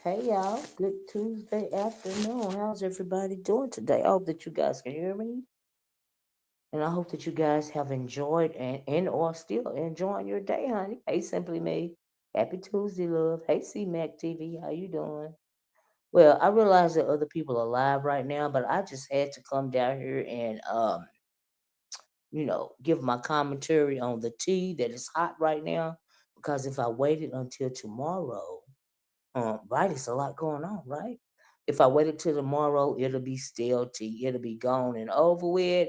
Hey y'all, good Tuesday afternoon. How's everybody doing today? I hope that you guys can hear me. And I hope that you guys have enjoyed and or still enjoying your day, honey. Hey Simply Me. Happy Tuesday, love. Hey C Mac TV, how you doing? Well, I realize that other people are live right now, but I just had to come down here and give my commentary on the tea that is hot right now. Because if I waited until tomorrow, right, it's a lot going on, right? If I waited till tomorrow, it'll be stale tea. It'll be gone and over with,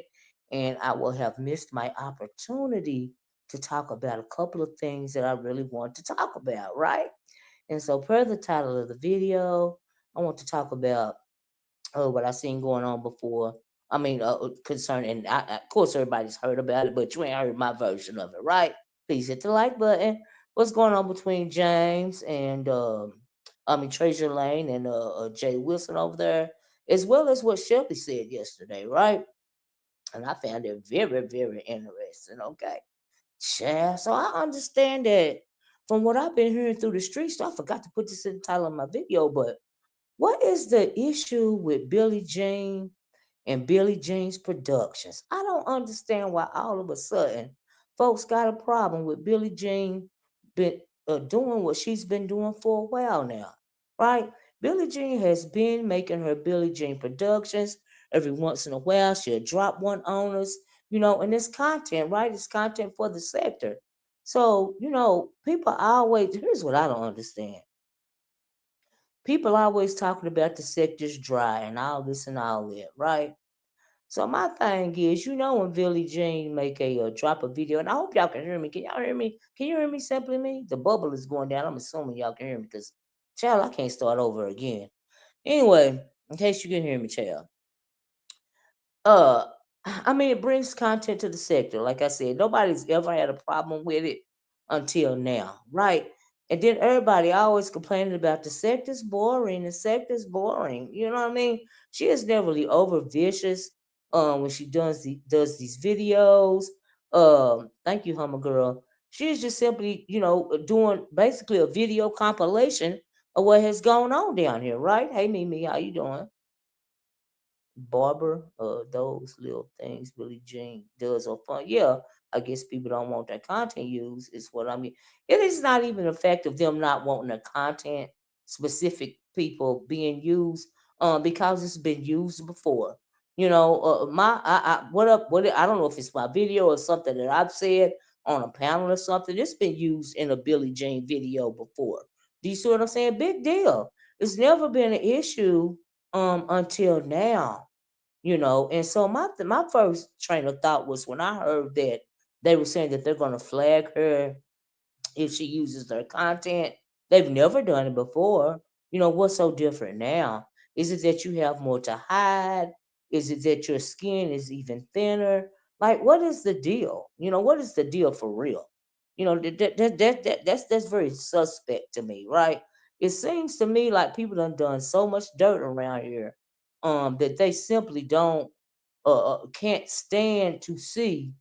and I will have missed my opportunity to talk about a couple of things that I really want to talk about, right? And so, per the title of the video, I want to talk about what I seen going on before. I mean, concerning, and of course, everybody's heard about it, but you ain't heard my version of it, right? Please hit the like button. What's going on between James and TreZurlane and Jay Wilson over there, as well as what Shelly said yesterday, right? And I found it very, very interesting. Okay, yeah. So I understand that from what I've been hearing through the streets. So I forgot to put this in the title of my video, but what is the issue with Billie Jean and Billie Jean's productions? I don't understand why all of a sudden folks got a problem with Billie Jean been doing what she's been doing for a while now, right? Billie Jean has been making her Billie Jean productions. Every once in a while, she'll drop one on us, and it's content, right? It's content for the sector. So, people always, here's what I don't understand. People always talking about the sector's dry and all this and all that, right? So my thing is, when Billie Jean make a drop a video, and I hope y'all can hear me. Can y'all hear me? Can you hear me? Simply me. The bubble is going down. I'm assuming y'all can hear me because, child, I can't start over again. Anyway, in case you can hear me, child. Uh, I mean, it brings content to the sector. Like I said, nobody's ever had a problem with it until now, right? And then everybody always complaining about the sector's boring. The sector's boring. You know what I mean? She is never really over vicious when she does these videos. Thank you, Hummer Girl. She is just simply, doing basically a video compilation of what has gone on down here, right? Hey, Mimi, how you doing? Barber, those little things Billie Jean does are fun. Yeah, I guess people don't want that content used, is what I mean. It is not even the fact of them not wanting the content, specific people being used, because it's been used before. What up? I don't know if it's my video or something that I've said on a panel or something. It's been used in a Billie Jean video before. Do you see what I'm saying? Big deal. It's never been an issue until now, and so my first train of thought was when I heard that they were saying that they're going to flag her if she uses their content. They've never done it before. What's so different now? Is it that you have more to hide? Is it that your skin is even thinner? Like, what is the deal? What is the deal for real? That's very suspect to me, right? It seems to me like people done so much dirt around here, that they simply don't can't stand to see,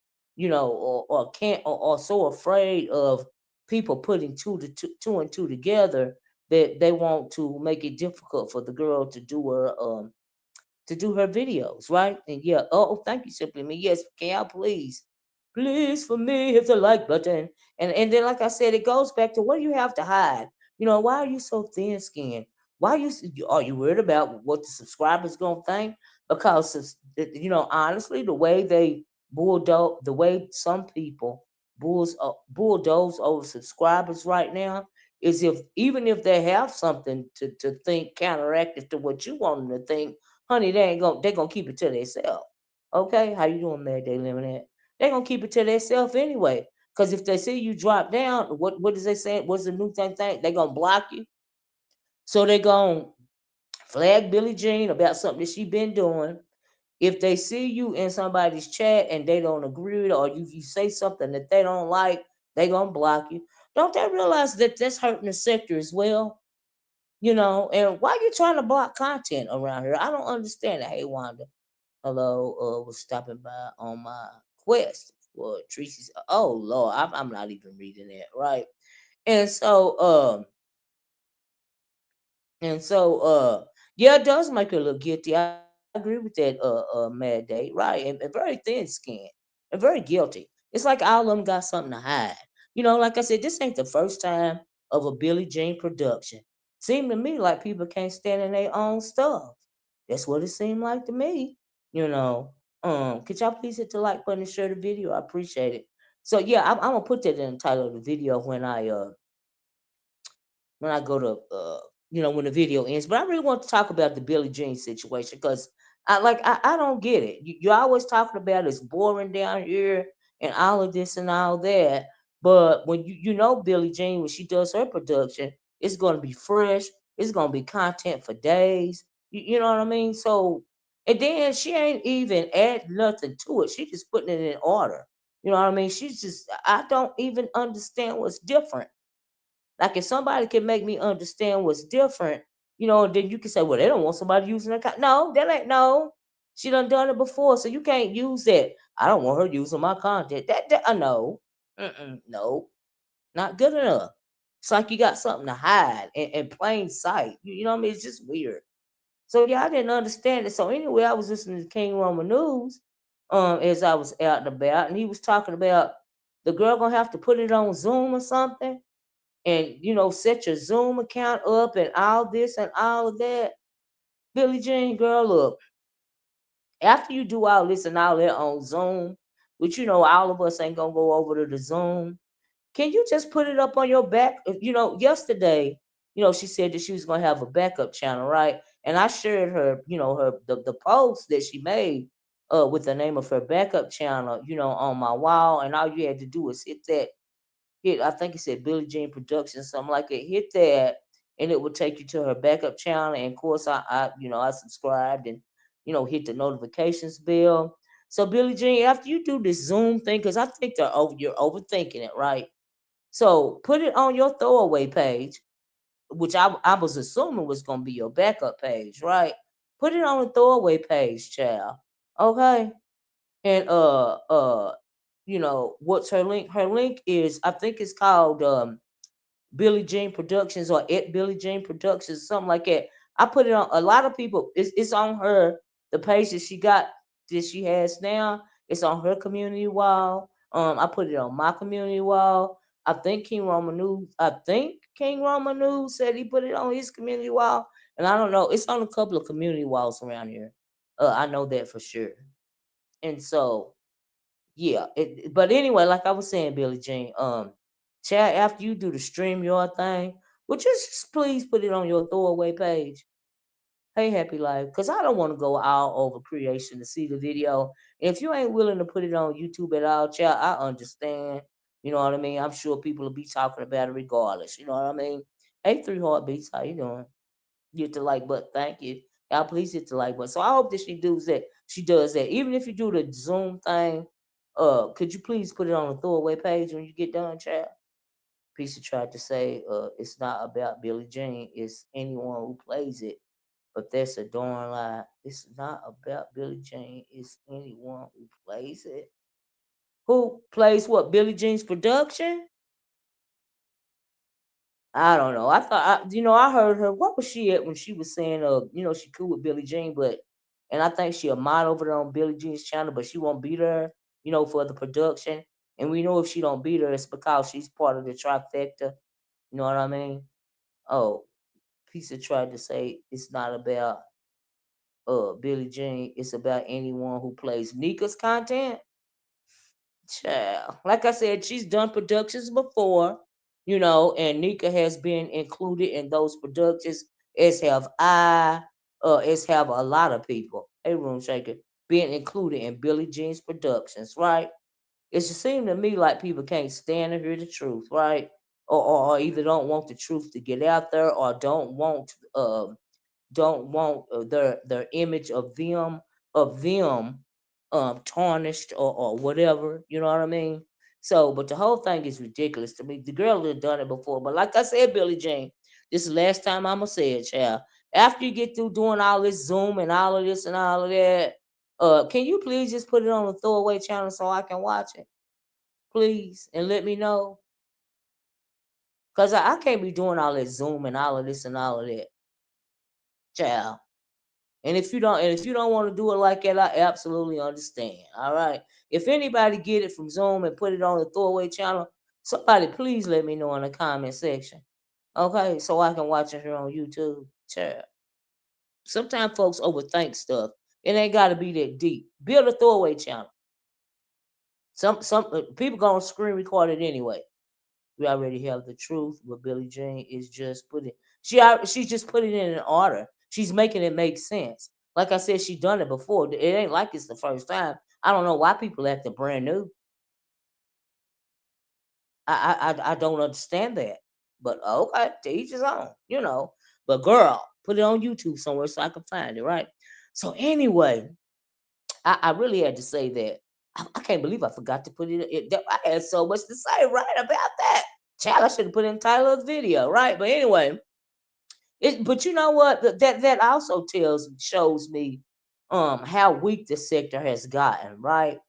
or can't or so afraid of people putting two and two together that they want to make it difficult for the girl to do her videos, right? And yeah, thank you, Simply Me. Yes, can y'all please for me hit the like button. And then like I said, it goes back to what do you have to hide? Why are you so thin skinned? Why are you worried about what the subscribers gonna think? Because honestly, the way they bulldoze, the way some people bulldoze over subscribers right now is, if even if they have something to think counteractive to what you want them to think, honey, they gonna keep it to themselves. Okay, how you doing, Mad Day Lemonade? They gonna keep it to themselves anyway. Cause if they see you drop down, what is they saying? What's the new thing? They gonna block you. So they gonna flag Billie Jean about something that she been doing. If they see you in somebody's chat and they don't agree with it, or you say something that they don't like, they gonna block you. Don't they realize that that's hurting the sector as well? And why you trying to block content around here? I don't understand it. Hey Wanda, hello, was stopping by on my quest for Tracy's. Oh Lord, I'm not even reading that right. And so, yeah, it does make her look guilty. I agree with that, Mad Day, right? And very thin skinned and very guilty. It's like all of them got something to hide. Like I said, this ain't the first time of a Billie Jean production. Seemed to me like people can't stand in their own stuff. That's what it seemed like to me. You know, could y'all please hit the like button and share the video? I appreciate it. So yeah, I'm gonna put that in the title of the video when I go to when the video ends. But I really want to talk about the Billie Jean situation because I don't get it. You're always talking about it's boring down here and all of this and all that. But when Billie Jean, when she does her production, it's gonna be fresh, it's gonna be content for days. You know what I mean? So and then she ain't even add nothing to it. She just putting it in order. You know what I mean? She's just I don't even understand what's different. Like if somebody can make me understand what's different, then you can say, well, they don't want somebody using their content. No, that ain't no. She done it before, so you can't use that. I don't want her using my content. That I know. No, not good enough. It's like you got something to hide in plain sight. You know what I mean? It's just weird. So yeah, I didn't understand it. So anyway, I was listening to King Roman News, as I was out and about, and he was talking about the girl gonna have to put it on Zoom or something and set your Zoom account up and all this and all of that. Billie Jean, girl, look, after you do all this and all that on Zoom, which all of us ain't gonna go over to the Zoom. Can you just put it up on your back? Yesterday, she said that she was gonna have a backup channel, right? And I shared her, the post that she made with the name of her backup channel, on my wall, and all you had to do was hit, I think it said Billie Jean Productions, something like it. Hit that, and it would take you to her backup channel. And of course, I subscribed and hit the notifications bell. So Billie Jean, after you do this Zoom thing, because I think you're overthinking it, right? So put it on your throwaway page, which I was assuming was gonna be your backup page, right? Put it on the throwaway page, child. Okay, and what's her link? Her link is, I think it's called Billie Jean Productions or at Billie Jean Productions, something like that. I put it on a lot of people. It's on her the page that she has now. It's on her community wall. I put it on my community wall. I think King Roman News said he put it on his community wall, and I don't know. It's on a couple of community walls around here. I know that for sure. And so yeah, but anyway, like I was saying, Billie Jean, Chad, after you do the stream your thing, would you just please put it on your throwaway page? Hey, Happy Life, because I don't want to go all over creation to see the video. And if you ain't willing to put it on YouTube at all, Chad, I understand. You know what I mean? I'm sure people will be talking about it regardless. You know what I mean? Hey, Three Heartbeats, how you doing? Hit the like button. Thank you. Y'all please hit the like button. So I hope that she does that. She does that. Even if you do the Zoom thing, could you please put it on the throwaway page when you get done, child? Piece tried to say, it's not about Billie Jean, it's anyone who plays it. But that's a darn lie. It's not about Billie Jean, it's anyone who plays it. Who plays what? Billie Jean's production? I don't know. I heard her. What was she at when she was saying, she cool with Billie Jean, and I think she a mod over there on Billie Jean's channel, but she won't be there, for the production. And we know if she don't be there, it's because she's part of the trifecta. You know what I mean? Oh, Pizza tried to say it's not about Billie Jean, it's about anyone who plays Nika's content. Child. Like I said, she's done productions before, and Nika has been included in those productions, as have I, as have a lot of people. Hey, Room Shaker, being included in Billie Jean's productions, right? It should seem to me like people can't stand to hear the truth, right? Or either don't want the truth to get out there, or don't want their image of them tarnished, or whatever, you know what I mean? So, but the whole thing is ridiculous to me. The girl had done it before, but like I said, Billie Jean, this is the last time I'ma say it, child. After you get through doing all this Zoom and all of this and all of that, can you please just put it on the throwaway channel so I can watch it, please, and let me know? Cause I can't be doing all this Zoom and all of this and all of that, child. And if you don't want to do it like that, I absolutely understand. All right. If anybody get it from Zoom and put it on the throwaway channel, somebody please let me know in the comment section. Okay, so I can watch it here on YouTube. Sure. Sometimes folks overthink stuff. It ain't gotta be that deep. Build a throwaway channel. Some people gonna screen record it anyway. We already have the truth, but Billie Jean is just put it. She just put it in an order. She's making it make sense. Like I said, she done it before. It ain't like it's the first time. I don't know why people acting brand new. I don't understand that. But okay, to each his own, you know. But girl, put it on YouTube somewhere so I can find it, right? So anyway, I really had to say that. I can't believe I forgot to put I had so much to say right about that. Child, I should have put in the title of the video, right? But anyway, but you know what? That also shows me how weak the sector has gotten, right?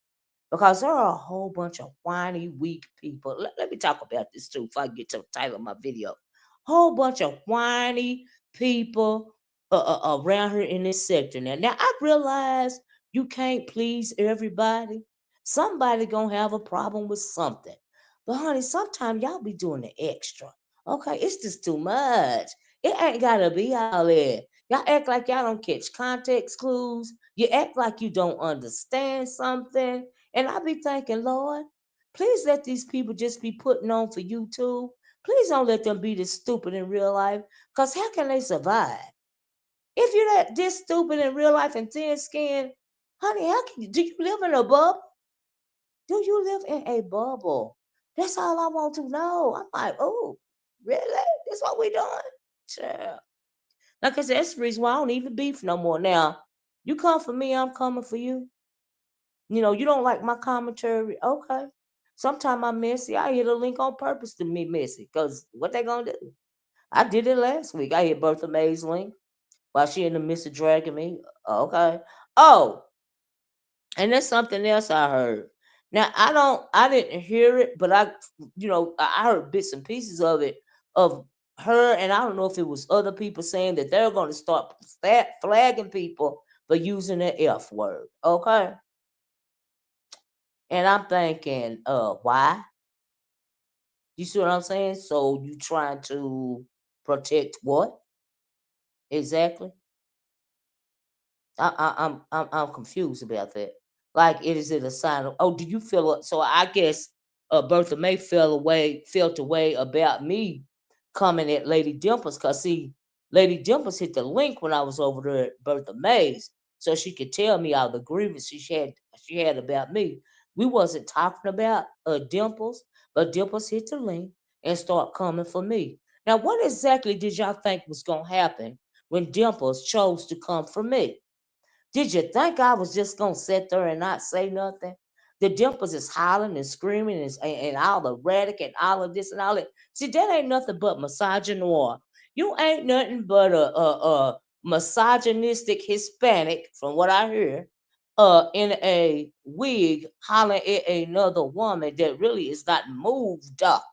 Because there are a whole bunch of whiny, weak people. Let me talk about this too before I get to the title of my video. Whole bunch of whiny people around here in this sector. Now I realize you can't please everybody. Somebody gonna have a problem with something. But honey, sometimes y'all be doing the extra. Okay, it's just too much. It ain't gotta be all that. Y'all act like y'all don't catch context clues. You act like you don't understand something. And I be thinking, Lord, please let these people just be putting on for YouTube. Please don't let them be this stupid in real life. Because how can they survive? If you're that this stupid in real life and thin skin, honey, how can you do you live in a bubble? Do you live in a bubble? That's all I want to know. I'm like, oh, really? That's what we doing? Child. Like I said, that's the reason why I don't even beef no more. Now, you come for me, I'm coming for you. You don't like my commentary. Okay. Sometimes I'm messy. I hit a link on purpose to be messy. Because what they gonna do? I did it last week. I hit Bertha May's link while she in the midst of dragging me. Okay. Oh, and that's something else I heard. Now I didn't hear it, but I heard bits and pieces of it of her, and I don't know if it was other people saying that they're gonna start flagging people for using the F word. Okay. And I'm thinking, why? You see what I'm saying? So you trying to protect what exactly? I'm confused about that. Like, is it a sign of? Oh, do you feel? So I guess Bertha May felt away about me coming at Lady Dimples, cause see, Lady Dimples hit the link when I was over there at Bertha May's, so she could tell me all the grievances she had about me. We wasn't talking about Dimples, but Dimples hit the link and start coming for me. Now, what exactly did y'all think was gonna happen when Dimples chose to come for me? Did you think I was just gonna sit there and not say nothing? The Dimples is hollering and screaming and all the radic and all of this and all that. See, that ain't nothing but misogynoir. You ain't nothing but a misogynistic Hispanic, from what I hear, in a wig hollering at another woman that really is not moved up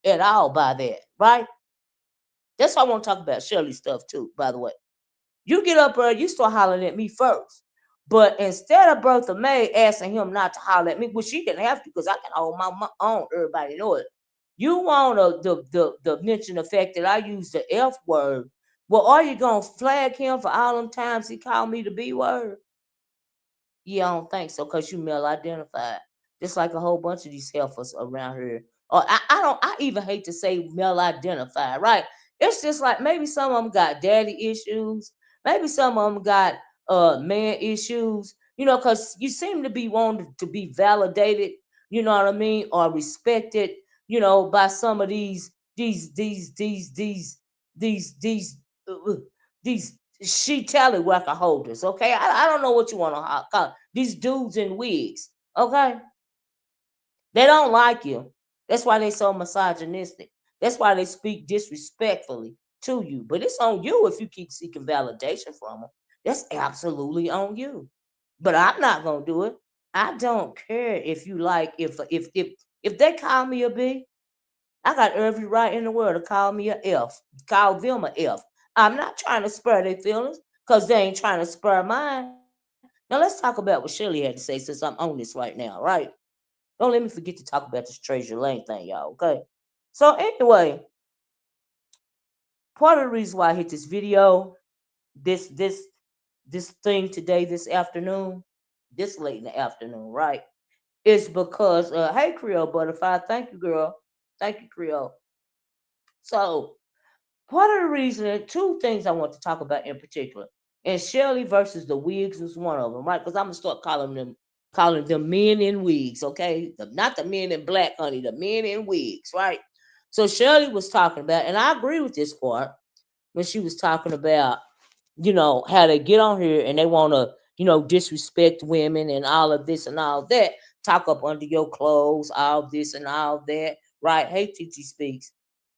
at all by that, right? That's why I want to talk about Shelly stuff too, by the way. You get up there, you start hollering at me first. But instead of Bertha May asking him not to holler at me, which she didn't have to because I can hold my own, everybody know it. You want to the mention the fact that I use the F word Well, are you gonna flag him for all them times he called me the B word? Yeah, I don't think so, cause you male identified. Just like a whole bunch of these heifers around here. Or I even hate to say male identified, right? It's just like maybe some of them got daddy issues, maybe some of them got man issues, cause you seem to be wanting to be validated, you know what I mean, or respected, by some of these uh, uh, these she tally worker holders, okay? I don't know what you want to call these dudes in wigs, okay? They don't like you. That's why they so misogynistic. That's why they speak disrespectfully to you. But it's on you if you keep seeking validation from them. That's absolutely on you. But I'm not gonna do it. I don't care if you like if they call me a B, I got every right in the world to call me a F, call them a F. I'm not trying to spur their feelings because they ain't trying to spur mine. Now let's talk about what Shelly had to say since I'm on this right now, right? Don't let me forget to talk about this TreZurlane thing, y'all, okay? So anyway, part of the reason why I hit this video, this this this thing today, this afternoon, this late in the afternoon, right? Is because hey Creole Butterfly, thank you, girl. Thank you, Creole. So part of the reason, two things I want to talk about in particular, and Shelly versus the Wigs was one of them, right? Because I'm gonna start calling them men in wigs, okay? Not the men in black, honey, the men in wigs, right? So Shirley was talking about, and I agree with this part when she was talking about, how they get on here and they want to, disrespect women and all of this and all that, talk up under your clothes, all this and all that, right? Hey, TT Speaks.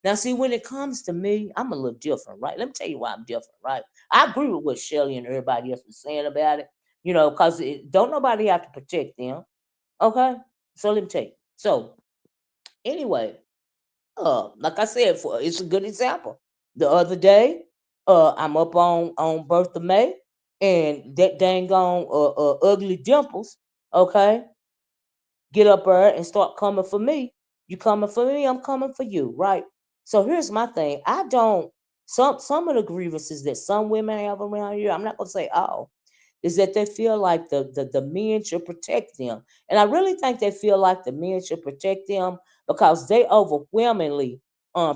Now, see, when it comes to me, I'm a little different, right? Let me tell you why I'm different, right? I agree with what Shelly and everybody else was saying about it, because don't nobody have to protect them, okay? So let me tell you. So anyway, like I said, for it's a good example. The other day, I'm up on Birth of May, and that dang on ugly dimples, okay, get up there and start coming for me. You coming for me, I'm coming for you, right? So here's my thing. I don't some of the grievances that some women have around here, I'm not gonna say all, is that they feel like the men should protect them. And I really think they feel like the men should protect them because they overwhelmingly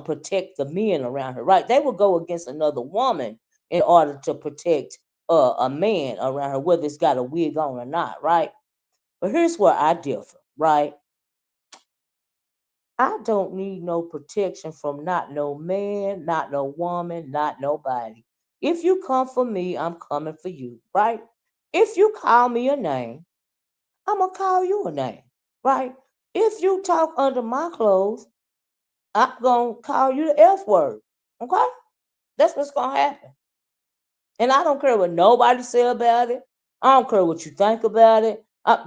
protect the men around her, right? They will go against another woman in order to protect a man around her, whether it's got a wig on or not, right? But here's where I differ, right? I don't need no protection from not no man, not no woman, not nobody. If you come for me, I'm coming for you, right? If you call me a name, I'm gonna call you a name, right? If you talk under my clothes, I'm gonna call you the F word, okay? That's what's gonna happen. And I don't care what nobody say about it. I don't care what you think about it.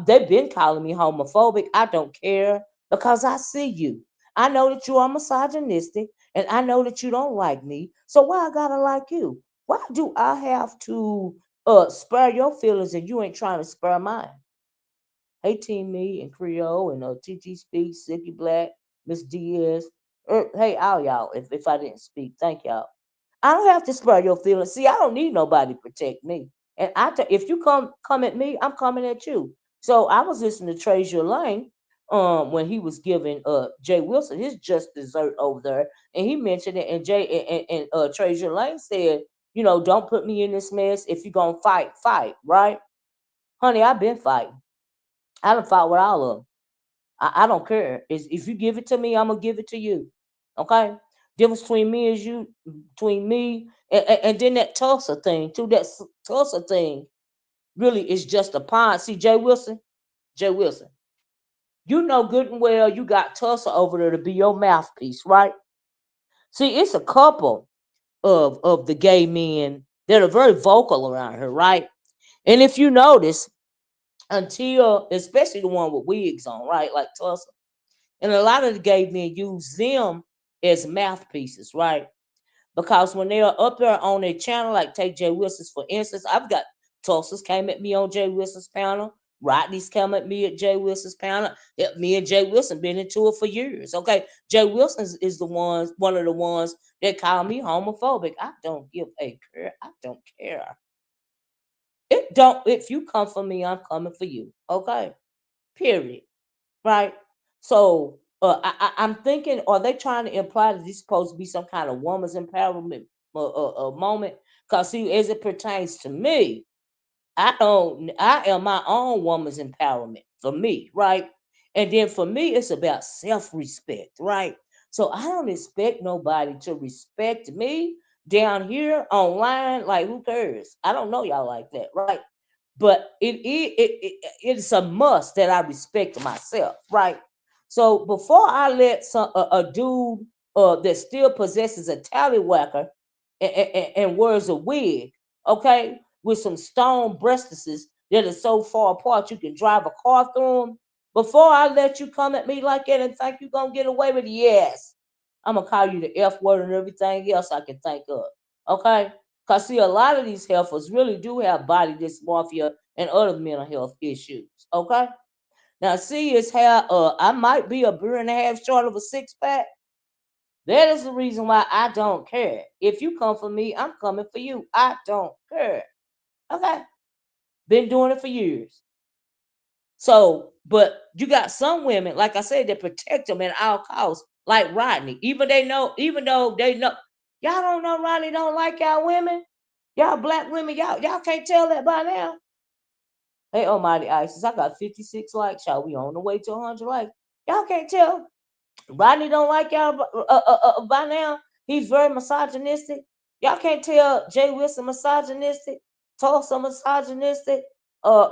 They've been calling me homophobic. I don't care because I see you. I know that you are misogynistic and I know that you don't like me. So why I gotta like you? Why do I have to spare your feelings and you ain't trying to spare mine? Hey, Team Me and Creole and TT Speaks, Sicky Black, Miss Diaz. Hey, all y'all, if I didn't speak, thank y'all. I don't have to spare your feelings. See, I don't need nobody to protect me. And if you come at me, I'm coming at you. So I was listening to TreZurlane when he was giving Jay Wilson his just dessert over there, and he mentioned it, and TreZurlane said, don't put me in this mess. If you're gonna fight, fight, right? Honey, I've been fighting. I done fought with all of them. I don't care. If you give it to me, I'm gonna give it to you. Okay. Difference between me is you, between me, and then that Tulsa thing too. That Tulsa thing really is just a pawn. See, Jay Wilson, you know good and well you got Tulsa over there to be your mouthpiece, right? See, it's a couple of the gay men that are very vocal around here, right? And if you notice, until especially the one with wigs on, right, like Tulsa. And a lot of the gay men use them as mouthpieces, right? Because when they're up there on their channel, like take Jay Wilson's for instance, I've got Tulsa's came at me on Jay Wilson's panel. Rodney's come at me at Jay Wilson's panel. Me and Jay Wilson been into it for years. Okay, Jay Wilson is one of the ones that call me homophobic. I don't give a care. I don't care. It don't. If you come for me, I'm coming for you. Okay, period. Right. So I'm thinking, are they trying to imply that this is supposed to be some kind of woman's empowerment moment? Because see, as it pertains to me, I don't. I am my own woman's empowerment for me, right? And then for me, it's about self-respect, right? So I don't expect nobody to respect me down here online. Like, who cares? I don't know y'all like that, right? But it's a must that I respect myself, right? So before I let a dude that still possesses a tallywhacker and wears a wig, okay, with some stone breastises that are so far apart you can drive a car through them, before I let you come at me like that and think you're gonna get away with it, yes, I'm gonna call you the F word and everything else I can think of, okay? Because, see, a lot of these heifers really do have body dysmorphia and other mental health issues. Okay? Now, see, it's how I might be a beer and a half short of a six pack. That is the reason why I don't care. If you come for me, I'm coming for you. I don't care. Okay? Been doing it for years. So, but you got some women, like I said, that protect them at all costs, like Rodney. Even though they know, y'all don't know Rodney don't like y'all women. Y'all black women, y'all can't tell that by now. Hey, Almighty Isis, I got 56 likes, y'all. We on the way to 100 likes. Y'all can't tell. Rodney don't like y'all by now. He's very misogynistic. Y'all can't tell Jay Wilson misogynistic, Tulsa misogynistic, a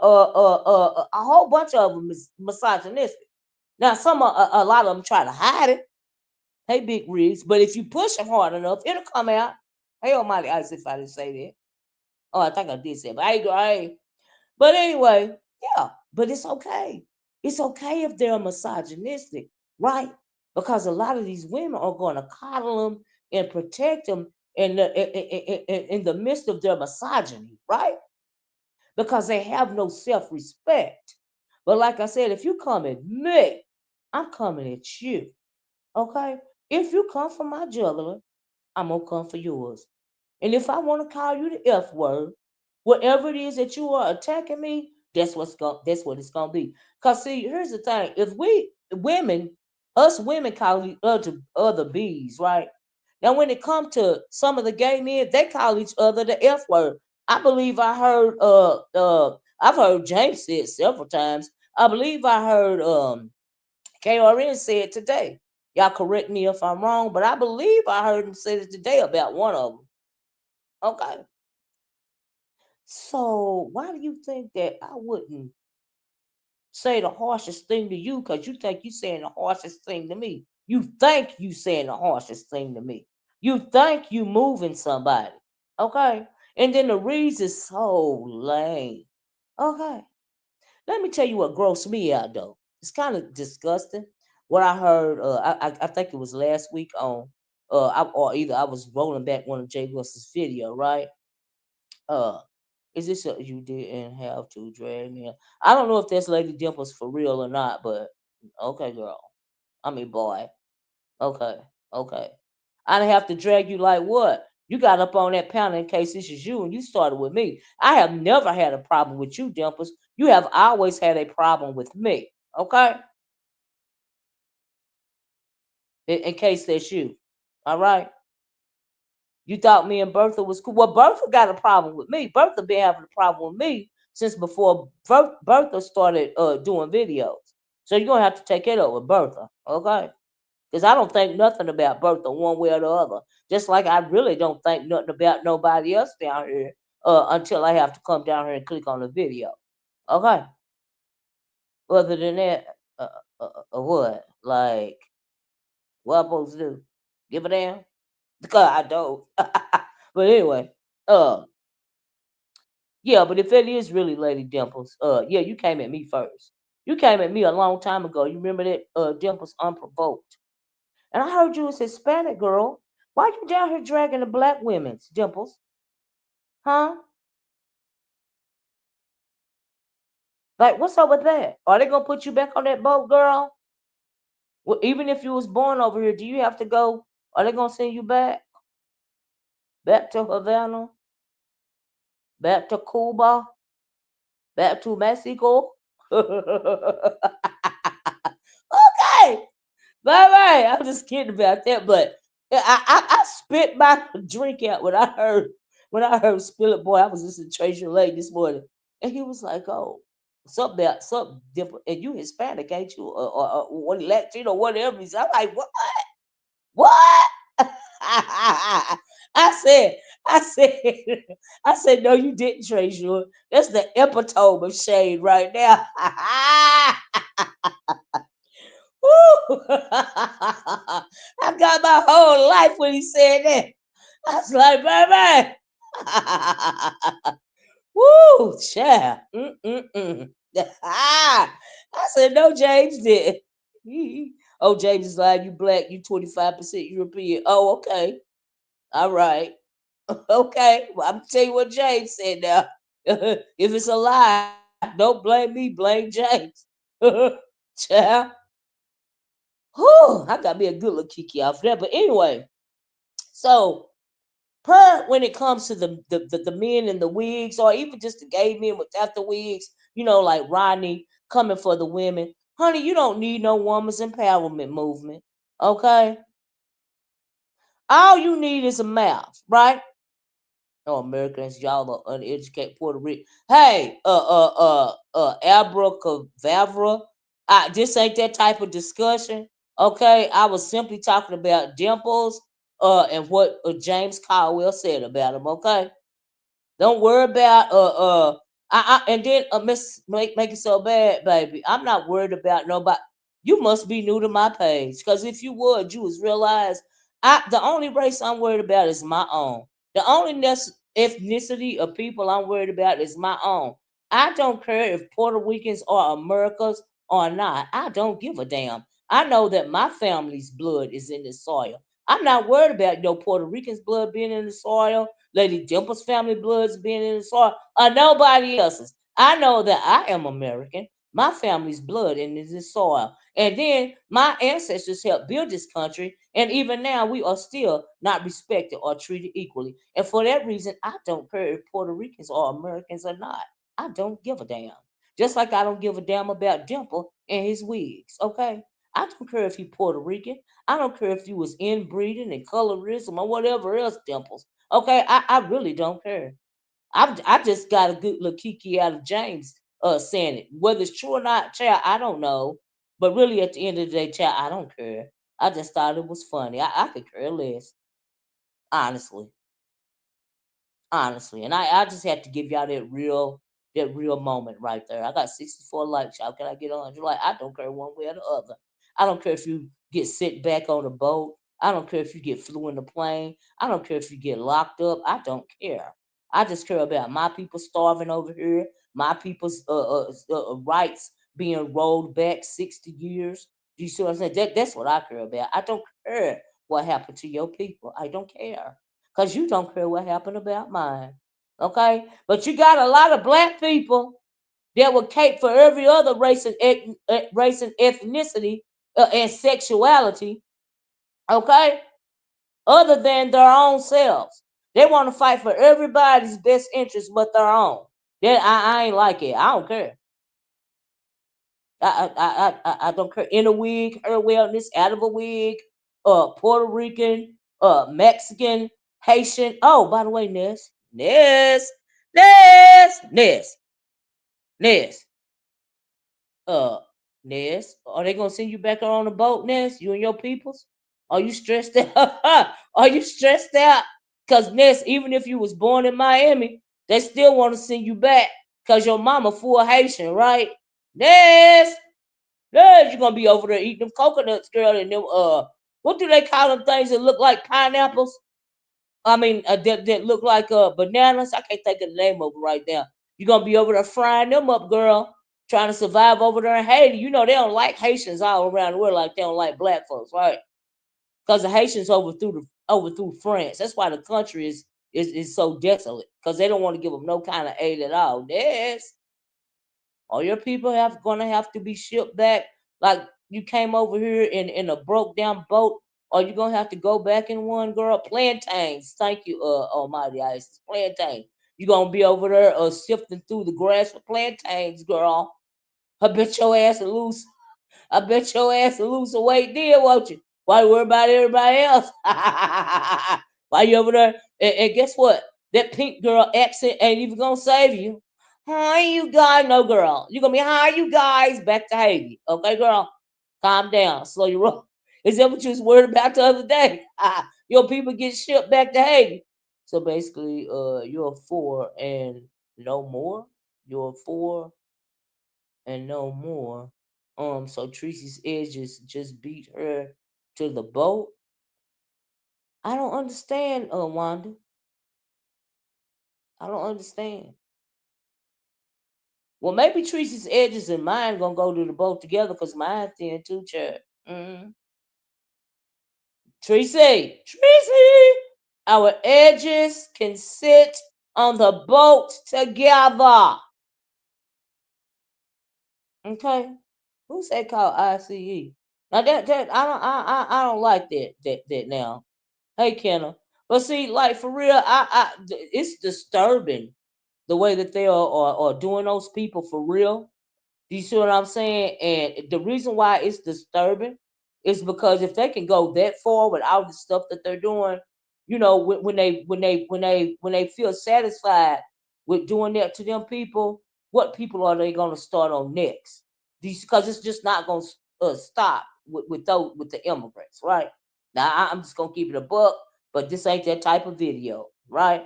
whole bunch of them is misogynistic. Now, a lot of them try to hide it. Hey, big rigs, but if you push them hard enough, it'll come out. Hey, Almighty Isis, if I didn't say that. Oh, I think I did say, it, but hey. But anyway, yeah, but it's okay. It's okay if they're misogynistic, right? Because a lot of these women are going to coddle them and protect them in the midst of their misogyny, right? Because they have no self respect. But like I said, if you come at me, I'm coming at you, okay? If you come for my jugular, I'm going to come for yours. And if I want to call you the F word, whatever it is that you are attacking me, that's what it's gonna be. Cause see, here's the thing: if us women call each other bees, right? Now, when it comes to some of the gay men, they call each other the F word. I believe I heard I've heard James say it several times. I believe I heard KRN say it today. Y'all correct me if I'm wrong, but I believe I heard him say it today about one of them. Okay. So why do you think that I wouldn't say the harshest thing to you? Because you think you saying the harshest thing to me. You think you saying the harshest thing to me. You think you moving somebody. Okay. And then the reason is so lame. Okay. Let me tell you what grossed me out though. It's kind of disgusting. What I heard, I think it was last week on, or either I was rolling back one of Jay Wilson's video, right? Uh, is this a, you didn't have to drag me? I don't know if that's Lady Dimples for real or not, but okay, girl. I mean, boy. Okay, okay. I didn't have to drag you like what? You got up on that panel in case this is you and you started with me. I have never had a problem with you, Dimples. You have always had a problem with me. Okay? In case that's you. All right? You thought me and Bertha was cool. Well, Bertha got a problem with me. Bertha been having a problem with me since before Bertha started doing videos. So you're gonna have to take it up with Bertha, okay? Because I don't think nothing about Bertha one way or the other. Just like I really don't think nothing about nobody else down here until I have to come down here and click on the video. Okay. Other than that, what? Like, what I'm supposed to do? Give a damn? Because I don't. But anyway, uh, yeah, but if it is really Lady Dimples, yeah, you came at me first. You came at me a long time ago. You remember that, Dimples unprovoked. And I heard you was Hispanic girl. Why you down here dragging the black women's Dimples? Huh? Like, what's up with that? Are they gonna put you back on that boat, girl? Well, even if you was born over here, do you have to go? Are they gonna send you back to Havana, back to Cuba, back to Mexico? Okay, bye bye. I'm just kidding about that, but I spit my drink out when I heard Spill It Boy. I was listening to TreZurlane this morning, and he was like, "Oh, something different." And you Hispanic, ain't you? Or what Latino, whatever. He said. I'm like, what? What? I said, I said, I said, no, you didn't, Treasure. That's the epitome of shade right now. Woo! I got my whole life when he said that. I was like, baby. Woo, child. Mm-mm-mm. I said, no, James did. Oh, James is like, you black, you 25% European. Oh, okay. All right. Okay. Well, I'm tell you what James said now. If it's a lie, don't blame me, blame James. Child. Whew, I got me a good little kiki off that. But anyway, so per when it comes to the men in the wigs, or even just the gay men without the wigs, like Rodney coming for the women, honey, you don't need no woman's empowerment movement. Okay? All you need is a mouth, right? Oh, Americans, y'all are uneducated Puerto Rican. Hey, abracadabra. This ain't that type of discussion. Okay, I was simply talking about dimples, and what James Caldwell said about him. Okay, don't worry about and then miss make it so bad, baby. I'm not worried about nobody. You must be new to my page, because if you would, you would realize the only race I'm worried about is my own. The only ethnicity of people I'm worried about is my own. I don't care if Puerto Ricans are Americans or not. I don't give a damn. I know that my family's blood is in the soil. I'm not worried about no Puerto Ricans' blood being in the soil, Lady Dimple's family blood's being in the soil, or nobody else's. I know that I am American. My family's blood in this soil. And then my ancestors helped build this country, and even now we are still not respected or treated equally. And for that reason, I don't care if Puerto Ricans are Americans or not. I don't give a damn. Just like I don't give a damn about Dimple and his wigs, okay? I don't care if he Puerto Rican. I don't care if you was inbreeding and colorism or whatever else, Dimples. Okay, I really don't care. I just got a good little kiki out of James saying it. Whether it's true or not, child, I don't know. But really at the end of the day, child, I don't care. I just thought it was funny. I could care less, honestly. Honestly. And I just had to give y'all that real moment right there. I got 64 likes. How can I get 100? Like, I don't care one way or the other. I don't care if you get sit back on a boat. I don't care if you get flew in the plane. I don't care if you get locked up. I don't care. I just care about my people starving over here, my people's rights being rolled back 60 years. Do you see what I'm saying? That's what I care about. I don't care what happened to your people. I don't care, because you don't care what happened about mine. Okay? But you got a lot of black people that will cape for every other race and ethnicity and sexuality, okay? Other than their own selves. They want to fight for everybody's best interest but their own. Then I ain't like it. I don't care. I don't care. In a wig, her wellness, out of a wig, Puerto Rican, Mexican, Haitian. Oh, by the way, Ness, Ness, uh, Ness. Are they gonna send you back on the boat, Ness? You and your peoples? Are you stressed out? Are you stressed out? Cause Ness, even if you was born in Miami, they still want to send you back. Cause your mama full Haitian, right? Ness. Yeah, you're gonna be over there eating them coconuts, girl, and them what do they call them things that look like pineapples? I mean, that look like bananas. I can't think of the name of it right now. You're gonna be over there frying them up, girl, trying to survive over there in Haiti. You know they don't like Haitians all around the world like they don't like black folks, right? Because the Haitians overthrew France. That's why the country is so desolate. Because they don't want to give them no kind of aid at all. Yes. All your people have gonna have to be shipped back. Like you came over here in a broke down boat, or you gonna have to go back in one, girl. Plantains. Thank you, Almighty Isis. Plantain. You gonna be over there sifting through the grass for plantains, girl. I bet your ass will lose. I bet your ass will lose some weight then, won't you? Why you worry about everybody else? Why you over there? And guess what? That pink girl accent ain't even gonna save you. Hi, you guys. No, girl. You're gonna be, hi, you guys. Back to Haiti. Okay, girl? Calm down. Slow your roll. Is that what you was worried about the other day? Your people get shipped back to Haiti. So basically, you're a four and no more. You're a four and no more. So Tracy's edges just beat her to the boat. I don't understand, Wanda. I don't understand. Well, maybe Tracy's edges and mine gonna go to the boat together because mine thin too, child. Mm. Tracy, our edges can sit on the boat together. Okay, who said called ICE? Now that I don't like that now. Hey, Kenna. But see, like for real, it's disturbing the way that they are doing those people for real. Do you see what I'm saying? And the reason why it's disturbing is because if they can go that far with all the stuff that they're doing, when they feel satisfied with doing that to them people, what people are they going to start on next? Because it's just not going to stop with the immigrants, right? Now I'm just gonna keep it a buck, but this ain't that type of video, right?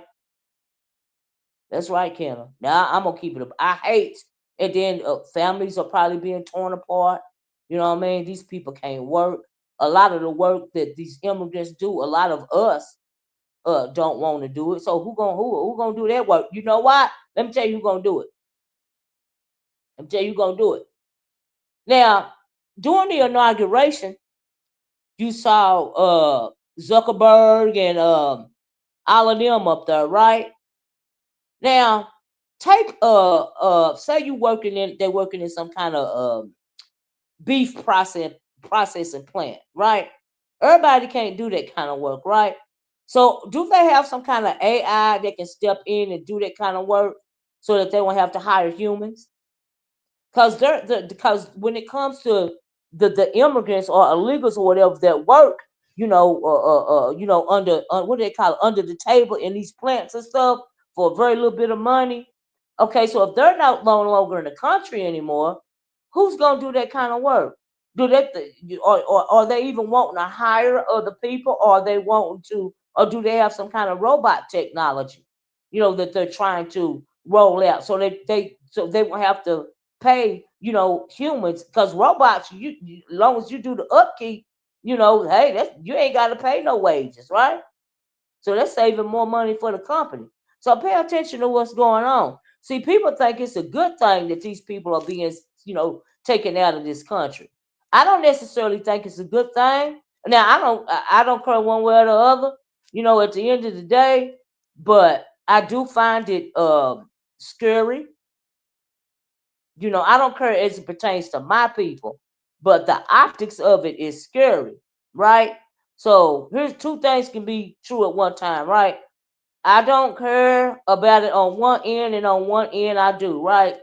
That's right, Kenna. Now I'm gonna keep it up. I hate, and then families are probably being torn apart. You know what I mean? These people can't work. A lot of the work that these immigrants do, a lot of us don't want to do it. So who gonna do that work? You know what? Let me tell you who gonna do it. Let me tell you who gonna do it. Now, during the inauguration, you saw Zuckerberg and all of them up there, right? Now, take say you working in they're working in some kind of beef processing plant, right? Everybody can't do that kind of work, right? So do they have some kind of AI that can step in and do that kind of work so that they won't have to hire humans? Because when it comes to the immigrants or illegals or whatever that work, under what do they call it, under the table in these plants and stuff for a very little bit of money. Okay, so if they're not no longer in the country anymore, who's gonna do that kind of work? Do that, or are they even wanting to hire other people, or are they wanting to, or do they have some kind of robot technology, that they're trying to roll out so they won't have to pay humans because robots as long as you do the upkeep, hey, that's you ain't got to pay no wages, right? So that's saving more money for the company. So pay attention to what's going on. See, people think it's a good thing that these people are being taken out of this country. I don't necessarily think it's a good thing. Now I don't care one way or the other, at the end of the day, but I do find it scary. I don't care as it pertains to my people, but the optics of it is scary, right? So here's two things can be true at one time, right? I don't care about it on one end, and on one end I do, right?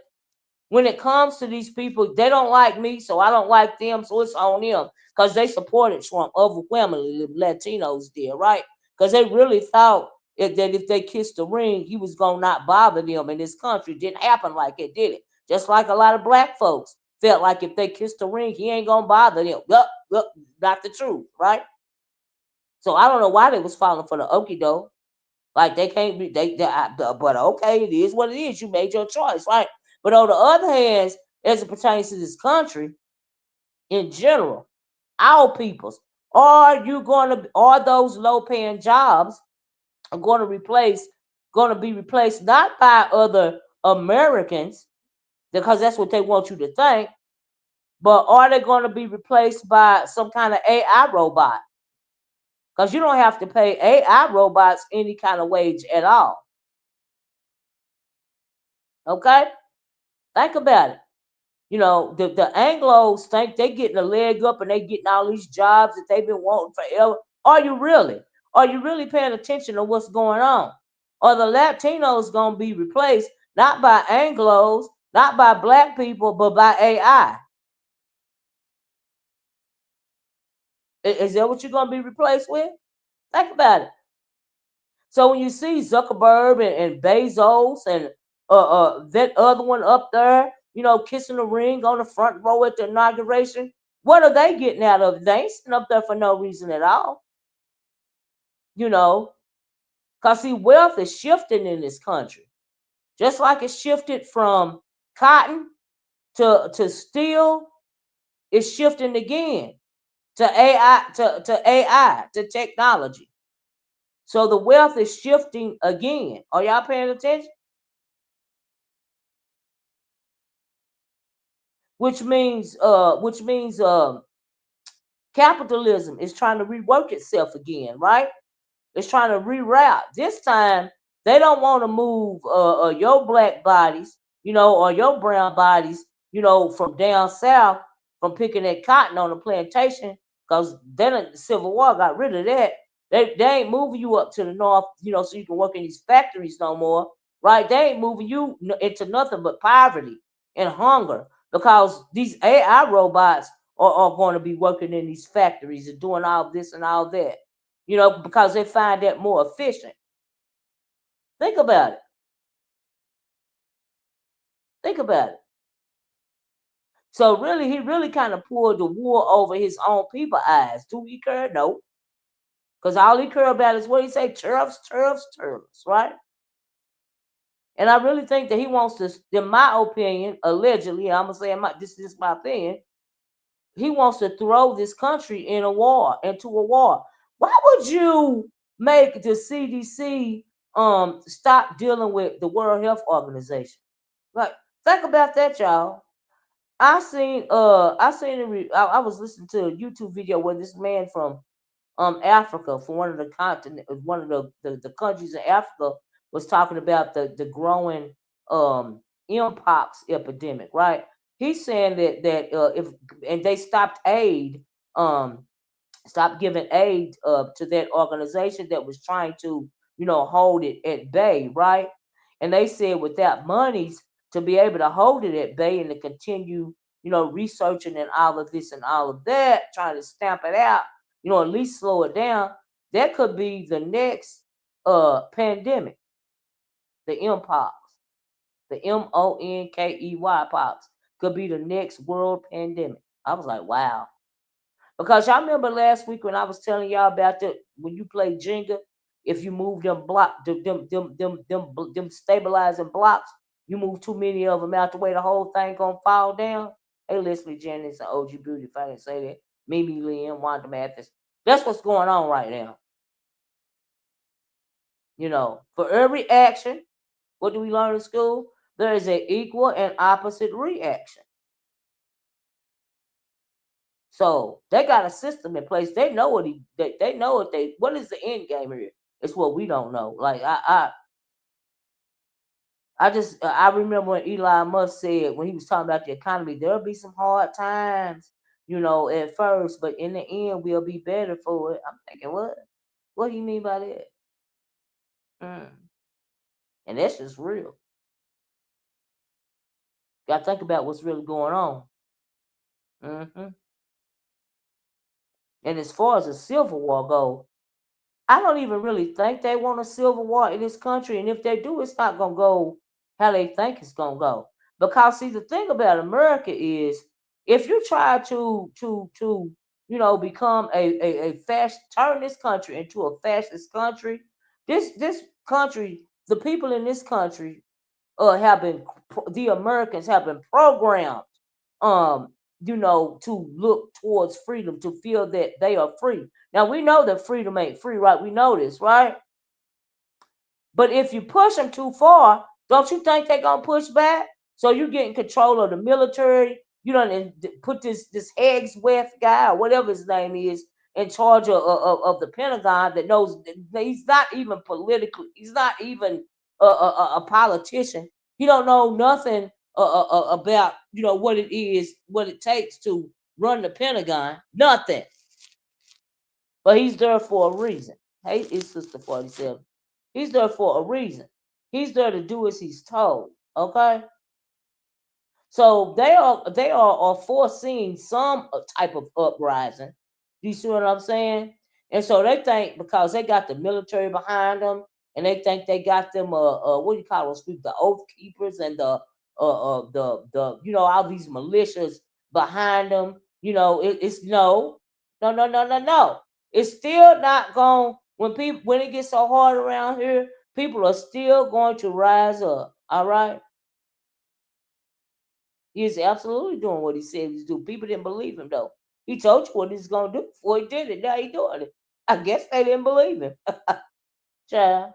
When it comes to these people, they don't like me, so I don't like them, so it's on them because they supported Trump overwhelmingly. The Latinos did, right? Because they really thought that if they kissed the ring, he was gonna not bother them in this country. It didn't happen like it did it. Just like a lot of black folks felt like if they kissed the ring, he ain't gonna bother them. Yup, yup, not the truth, right? So I don't know why they was falling for the okie doke. Like they can't be but okay, it is what it is. You made your choice, right? But on the other hand, as it pertains to this country in general, our peoples, are those low paying jobs are going to be replaced not by other Americans, because that's what they want you to think, but are they going to be replaced by some kind of AI robot? Because you don't have to pay AI robots any kind of wage at all. Okay? Think about it. The Anglos think they getting a leg up and they getting all these jobs that they've been wanting forever. Are you really? Are you really paying attention to what's going on? Or the Latinos gonna be replaced not by Anglos, not by black people, but by AI? Is that what you're gonna be replaced with? Think about it. So when you see Zuckerberg and Bezos and that other one up there, kissing the ring on the front row at the inauguration, what are they getting out of it? They ain't sitting up there for no reason at all, you know. Cause see, wealth is shifting in this country, just like it shifted from cotton to steel. It's shifting again to AI to technology. So the wealth is shifting again. Are y'all paying attention? Which means capitalism is trying to rework itself again, right? It's trying to reroute. This time, they don't want to move your black bodies, or your brown bodies, from down south, from picking that cotton on the plantation, because then the Civil War got rid of that. They ain't moving you up to the north, so you can work in these factories no more, right? They ain't moving you into nothing but poverty and hunger, because these AI robots are going to be working in these factories and doing all this and all that, because they find that more efficient. Think about it. Think about it. So really, he really kind of pulled the wool over his own people eyes. Do he care? No. Because all he care about is what he say, tariffs, tariffs, tariffs, right? And I really think that he wants to, in my opinion, allegedly, I'm gonna say this is my opinion, he wants to throw this country into a war. Why would you make the CDC stop dealing with the World Health Organization? Like, think about that, y'all. I was listening to a YouTube video where this man from Africa, from one of the continent, one of the countries in Africa, was talking about the growing mpox epidemic, right? He's saying that if and they um stopped giving aid to that organization that was trying to, hold it at bay, right? And they said without monies to be able to hold it at bay and to continue, researching and all of this and all of that, trying to stamp it out, at least slow it down, that could be the next pandemic, the mpox, the monkey pox could be the next world pandemic. I was like, wow. Because y'all remember last week when I was telling y'all about that when you play Jenga, if you move them stabilizing blocks, you move too many of them out the way, the whole thing gonna fall down. Hey, Leslie Jennings and OG Beauty, if I didn't say that, Mimi Lynn, Wanda Mathis. That's what's going on right now. For every action, what do we learn in school? There is an equal and opposite reaction. So they got a system in place. They know they know what is the end game here. It's what we don't know. Like I remember when Elon Musk said when he was talking about the economy, there'll be some hard times, at first, but in the end we'll be better for it. I'm thinking, what? What do you mean by that? Mm. And that's just real. Got to think about what's really going on. Hmm. And as far as the Civil War goes, I don't even really think they want a civil war in this country. And if they do, it's not gonna go how they think it's gonna go. Because see, the thing about America is if you try to become a fast turn this country into a fascist country, this country, the people in this country have been the Americans have been programmed um to look towards freedom, to feel that they are free. Now we know that freedom ain't free, right? We know this, right? But if you push them too far, don't you think they're gonna push back? So you get in control of the military. You don't put this West guy or whatever his name is in charge of the Pentagon that knows that he's not even politically. He's not even a politician. He don't know nothing about what it is, what it takes to run the Pentagon. Nothing. But he's there for a reason. Hey, it's Sister 47. He's there for a reason. He's there to do as he's told. Okay. So they are foreseeing some type of uprising. You see what I'm saying? And so they think because they got the military behind them, and they think they got them what do you call those people, the oath keepers and the all these militias behind them. It's no. It's still not going. When it gets so hard around here, people are still going to rise up. All right. He's absolutely doing what he said he's doing. People didn't believe him though. He told you what he's gonna do before he did it. Now he doing it. I guess they didn't believe him. Child,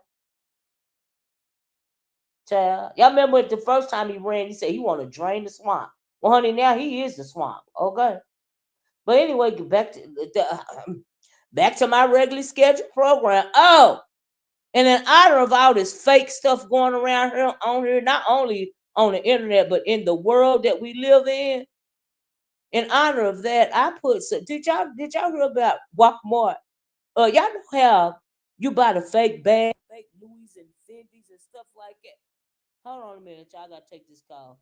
child. Y'all remember the first time he ran, he said he want to drain the swamp. Well, honey, now he is the swamp. Okay. But anyway, get back to back to my regularly scheduled program. Oh, and in honor of all this fake stuff going around here on here, not only on the internet, but in the world that we live in honor of that, I put some. Did y'all hear about Walmart? Y'all know how you buy the fake bag, fake Louis and Fendi and stuff like that. Hold on a minute, y'all gotta take this call.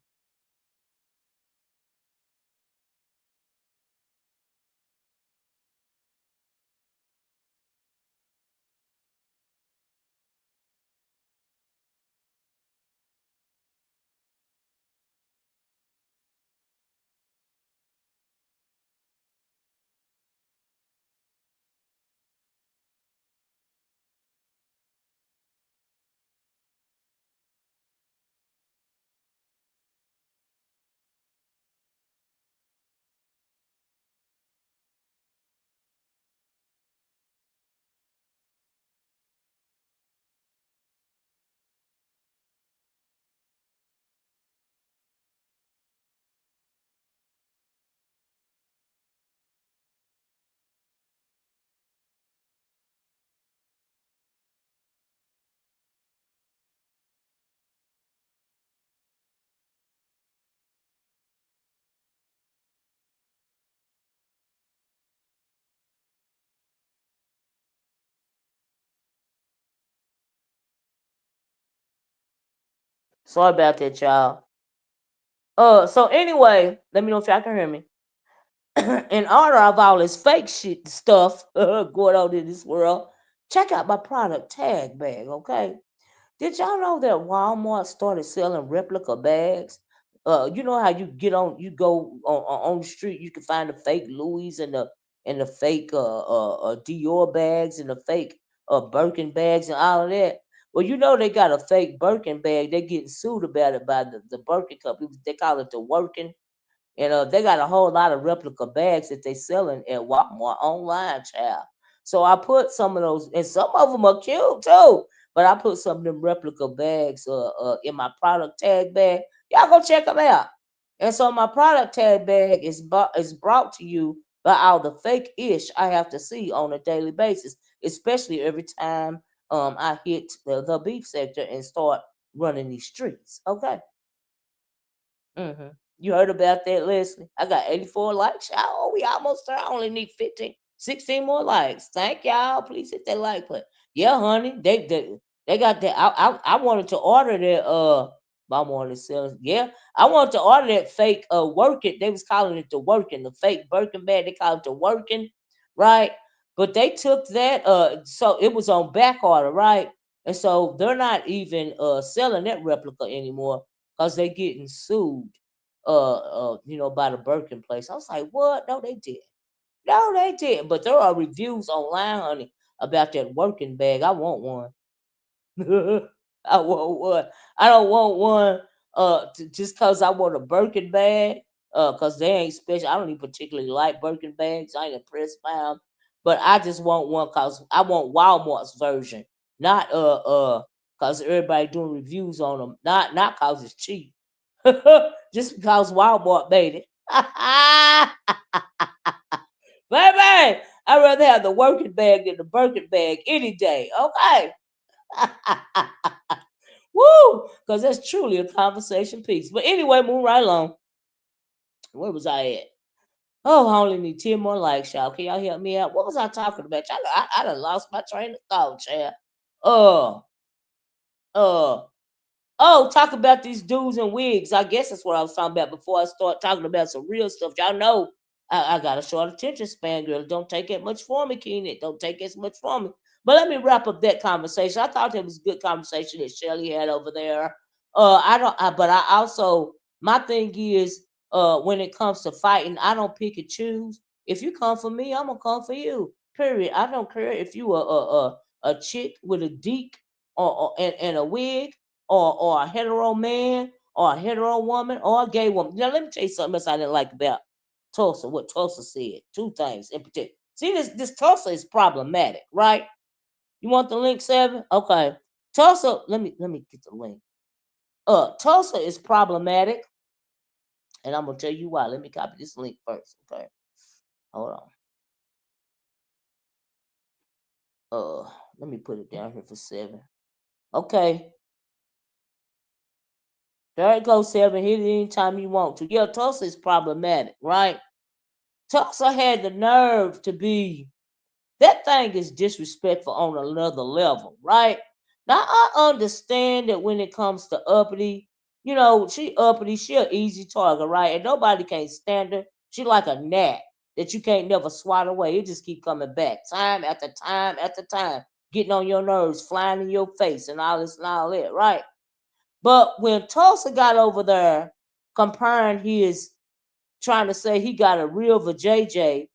Sorry about that, y'all. So anyway, let me know if y'all can hear me. In honor of all this fake shit stuff going on in this world, check out my product tag bag, okay? Did y'all know that Walmart started selling replica bags? You know how you go on the street, you can find the fake Louis and the fake Dior bags and the fake Birkin bags and all of that. Well, they got a fake Birkin bag. They're getting sued about it by the Birkin company. They call it the working. And they got a whole lot of replica bags that they selling at Walmart online, child. So I put some of those, and some of them are cute too. But I put some of them replica bags in my product tag bag. Y'all go check them out. And so my product tag bag is brought to you by all the fake ish I have to see on a daily basis, especially every time I hit the beef sector and start running these streets. Okay. Hmm. You heard about that, Leslie? I got 84 likes. Oh, we almost there. I only need 15, 16 more likes. Thank y'all. Please hit that like button. Yeah, honey. They got that. I wanted to order that I wanted to sell. Yeah. I wanted to order that fake working. They was calling it the working, the fake Birkin bag. They call it the working, right? But they took that so it was on back order, right? And so they're not even selling that replica anymore because they getting sued by the Birkin place. I was like, what? No, they did. No, they did. But there are reviews online, honey, about that working bag. I want one. I want one. I don't want one just because I want a Birkin bag. Because they ain't special. I don't even particularly like Birkin bags. I ain't impressed by them. But I just want one because I want Walmart's version. Not because everybody doing reviews on them. Not because it's cheap. Just because Walmart made it. Baby, I'd rather have the working bag than the Birkin bag any day. Okay. Woo! Because that's truly a conversation piece. But anyway, move right along. Where was I at? Oh, I only need 10 more likes, y'all. Can y'all help me out? What was I talking about? Y'all, I done lost my train of thought, child. Uh, uh, Oh, talk about these dudes and wigs. I guess that's what I was talking about before I start talking about some real stuff. Y'all know I got a short attention span, girl. Don't take it much for me, Keenan. Don't take as much for me. But let me wrap up that conversation. I thought it was a good conversation that Shelly had over there. I don't. But I also my thing is when it comes to fighting, I don't pick and choose. If you come for me, I'm gonna come for you. Period. I don't care if you a chick with a deek and a wig or a hetero man or a hetero woman or a gay woman. Now let me tell you something else I didn't like about Tulsa. What Tulsa said, two things in particular. See, this Tulsa is problematic, right? You want the link, Seven? Okay. Tulsa, let me get the link. Tulsa is problematic, and I'm gonna tell you why. Let me copy this link first. Okay. Hold on. Uh Let me put it down here for Seven. Okay. There it goes, Seven. Hit it anytime you want to. Yeah, Tulsa is problematic, right? Tulsa had the nerve to be that thing is disrespectful on another level, right? Now I understand that when it comes to uppity, she uppity, she an easy target, right? And nobody can stand her. She like a gnat that you can't never swat away. It just keep coming back, time after time after time, getting on your nerves, flying in your face, and all this and all that, right? But when Tulsa got over there comparing his, trying to say he got a real vajayjay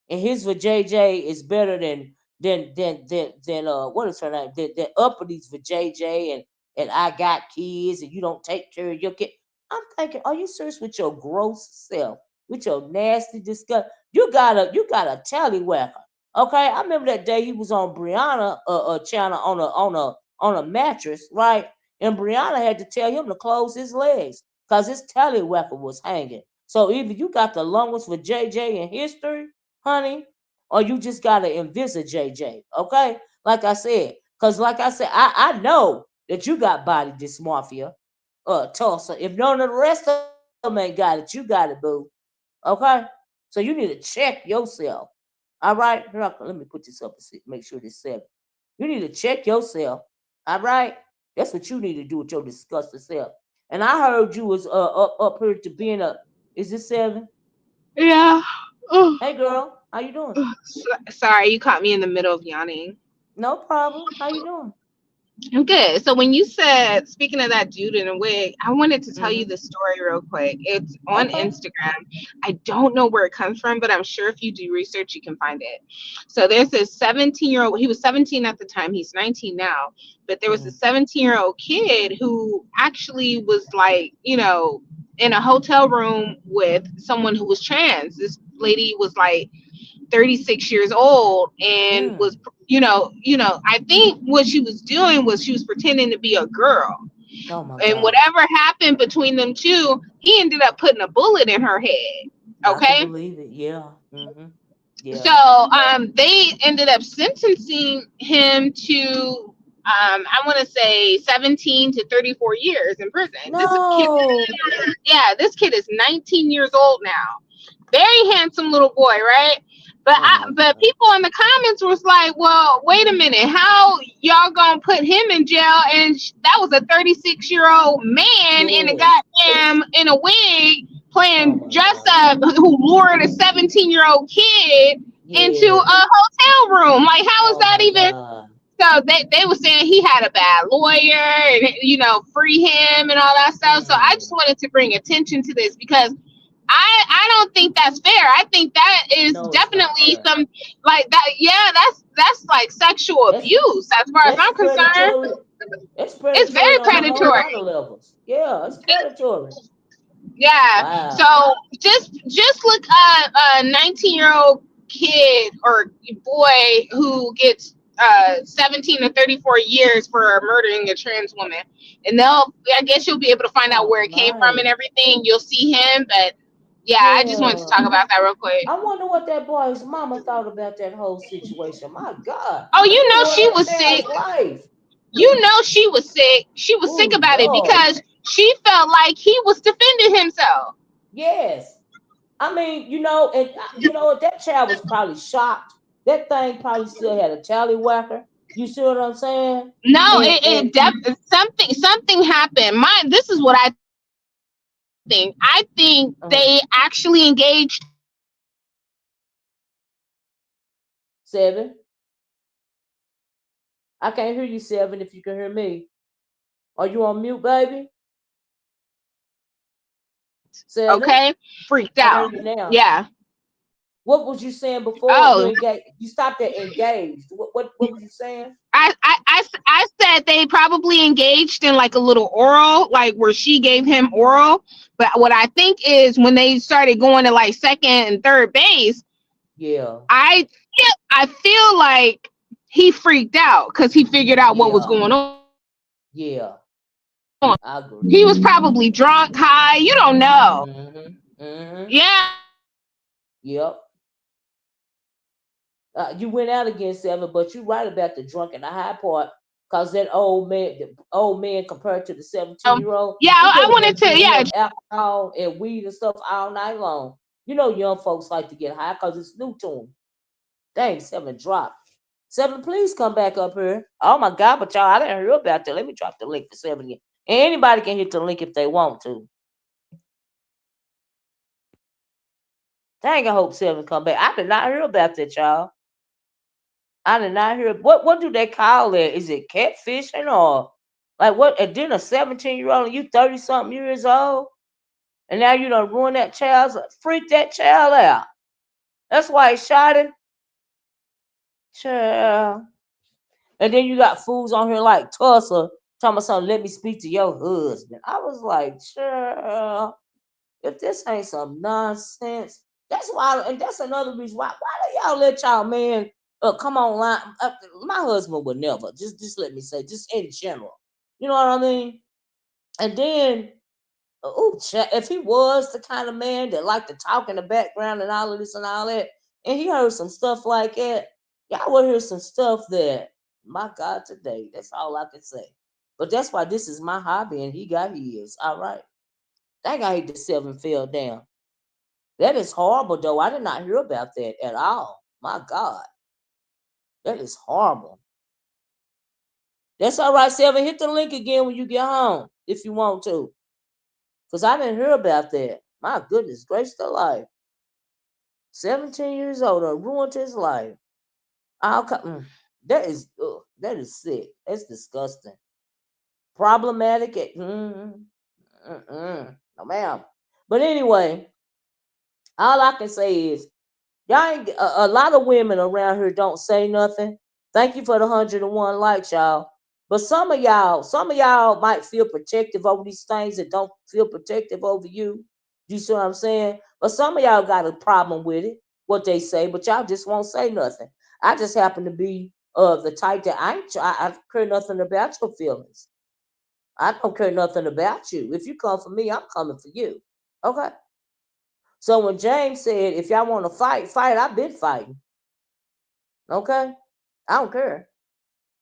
and his for JJ is better than what is her name? Than Uppity for JJ and I got kids and you don't take care of your kid. I'm thinking, are you serious with your gross self, with your nasty disgust? You got a tallywhacker. Okay, I remember that day he was on Brianna channel on a mattress, right? And Brianna had to tell him to close his legs because his tallywhacker was hanging. So either you got the longest for JJ in history, honey, or you just gotta envisage JJ, okay? Like I said, because like I said, I know that you got body dysmorphia, Tulsa. If none of the rest of them ain't got it, you got it, boo. Okay? So you need to check yourself. All right? Let me put this up and see, make sure this 7. You need to check yourself. All right? That's what you need to do with your disgusting self. And I heard you was up here to being a, is this 7? Yeah. Oh, Hey girl, how you doing? sorry, you caught me in the middle of yawning. No problem. How you doing? I'm good. So when you said, speaking of that dude in a wig, I wanted to tell you Mm-hmm. the story real quick. It's on Okay. Instagram. I don't know where it comes from, but I'm sure if you do research, you can find it. So there's this 17-year-old. He was 17 at the time. He's 19 now. But there was a Mm-hmm. 17-year-old kid who actually was like, in a hotel room with someone who was trans. This lady was like 36 years old and was, Mm. I think what she was doing was she was pretending to be a girl. Oh my And God. whatever happened between them two, he ended up putting a bullet in her head. I can Okay. believe it. Yeah. Mm-hmm. So Yeah. they ended up sentencing him to, I want to say 17 to 34 years in prison. This kid, No. yeah, this kid is 19 years old now. Very handsome little boy, right? Oh my But God. people in the comments was like, well, wait a minute, how y'all gonna put him in jail? And that was a 36-year-old man in a Yes. goddamn in a wig Oh playing my dress God. up who lured a 17-year-old kid into a Yes. hotel room. Like, how is Oh that my even? God. So they were saying he had a bad lawyer and free him and all that stuff. So I just Mm. wanted to bring attention to this because I don't think that's fair. I think that is No, it's not definitely fair. some like that. Yeah, that's like sexual That's abuse as far as that's I'm concerned. predatory. It's It's predatory very on a whole lot of predatory. levels. Yeah, it's predatory. Yeah. So Wow. just look at a 19-year-old kid or boy who gets 17 to 34 years for murdering a trans woman, and I guess you'll be able to find out Oh where it came from my. and everything. You'll see him, but yeah, I just wanted to Yeah. talk about that real quick. I wonder what that boy's mama thought about that whole situation. My God, Oh, he you know ruined she that was child's sick. life. You know she was sick. She was sick Oh about it Lord. because she felt like he was defending himself. Yes. I mean, and that child was probably shocked. That thing probably still had a tallywhacker. You see what I'm saying? No, And something happened. This is what I think. I think they actually engaged him and then he freaked out because he figured out what was going on. Seven. I can't hear you, Seven. If you can hear me, are you on mute, baby? Seven. Okay? Freaked I can out. hear you now. Yeah. What was you saying before you Oh, engaged? You stopped at engaged. What was you saying? I said they probably engaged in like a little oral, like where she gave him oral. But what I think is when they started going to like second and third base, Yeah. I feel like he freaked out because he figured out what was Yeah. going on. Yeah. I He agree. was probably drunk, high. You don't know. Mhm. Mhm. Yeah. Yep. You went out again, Seven, but you're right about the drunk and the high part, cause that old man compared to the 17-year-old, Yeah, he could I have wanted been to. giving Yeah. him alcohol and weed and stuff all night long. Young folks like to get high cause it's new to them. Dang, Seven dropped. Seven, please come back up here. Oh my God, but y'all, I didn't hear about that. Let me drop the link for Seven again. And anybody can hit the link if they want to. Dang, I hope Seven come back. I did not hear about that, y'all. I did not hear. What do they call it? Is it catfishing or like what? And then a 17-year-old and you 30 something years old, and now you done ruin that child's freak that child out. That's why he shot him, child. And then you got fools on here like Tulsa talking about something. Let me speak to your husband. I was like, child, if this ain't some nonsense, that's why. And that's another reason why do y'all let y'all man come online? My husband would never. Just let me say, just in general. You know what I mean? And then, if he was the kind of man that liked to talk in the background and all of this and all that, and he heard some stuff like that, y'all would hear some stuff that, my God, today, that's all I can say. But that's why this is my hobby, and he got his. All right. Thank I hate the seven fell down. That is horrible, though. I did not hear about that at all. My God, that is horrible. That's all right, Seven. Hit the link again when you get home if you want to, because I didn't hear about that. My goodness gracious, the life. 17 years old, ruined his life. That is sick. That's disgusting. Problematic. No, ma'am. But anyway, all I can say is y'all ain't, a lot of women around here don't say nothing. Thank you for the 101 likes, y'all. But some of y'all might feel protective over these things that don't feel protective over you. You see what I'm saying? But some of y'all got a problem with it, what they say, but y'all just won't say nothing. I just happen to be the type that I care nothing about your feelings. I don't care nothing about you. If you come for me, I'm coming for you. Okay. So when James said, if y'all want to fight, fight, I've been fighting. Okay? I don't care.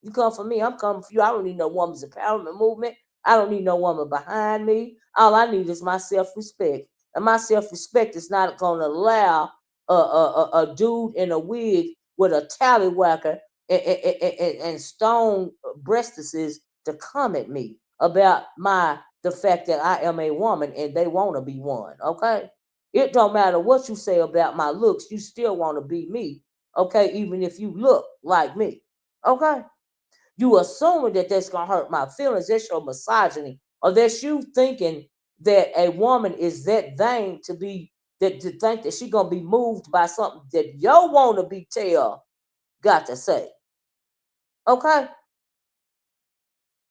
You come for me, I'm coming for you. I don't need no woman's empowerment movement. I don't need no woman behind me. All I need is my self respect. And my self respect is not going to allow a dude in a wig with a tallywhacker and stone breastises to come at me about the fact that I am a woman and they want to be one. Okay? It don't matter what you say about my looks, you still want to be me. Okay? Even if you look like me. Okay? You assuming that that's gonna hurt my feelings. That's your misogyny, or that's you thinking that a woman is that vain to think that she gonna be moved by something that your wanna be tell got to say. Okay,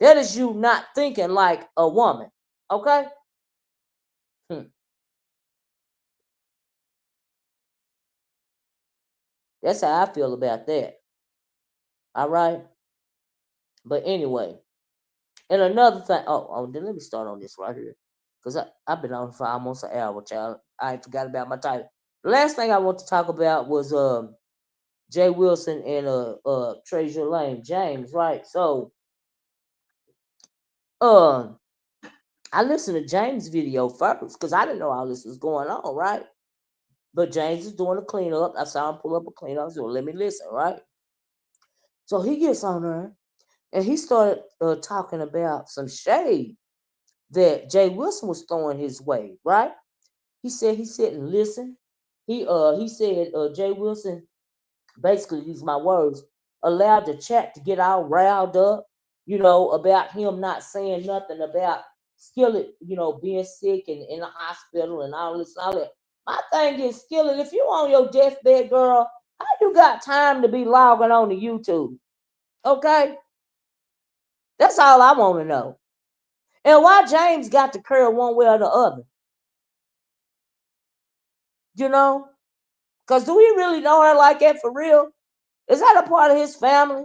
that is you not thinking like a woman. Okay, hmm. That's how I feel about that. All right, but anyway, and another thing. Then let me start on this right here, cause I've been on for almost an hour, child. I ain't forgot about my title. The last thing I want to talk about was Jay Wilson and TreZurlane James, right? So Um, I listened to James' video first because I didn't know all this was going on, right? But James is doing a cleanup. I saw him pull up a cleanup, so let me listen, right? So he gets on there and he started talking about some shade that Jay Wilson was throwing his way, right? He said he said and listen. He said Jay Wilson basically these my words, allowed the chat to get all riled up, about him not saying nothing about Skillet, being sick and in the hospital and all this and all that. My thing is, Skillet, if you on your deathbed, girl, how you got time to be logging on to YouTube? Okay? That's all I want to know. And why James got to curl one way or the other, you know? Because do we really know her like that for real? Is that a part of his family?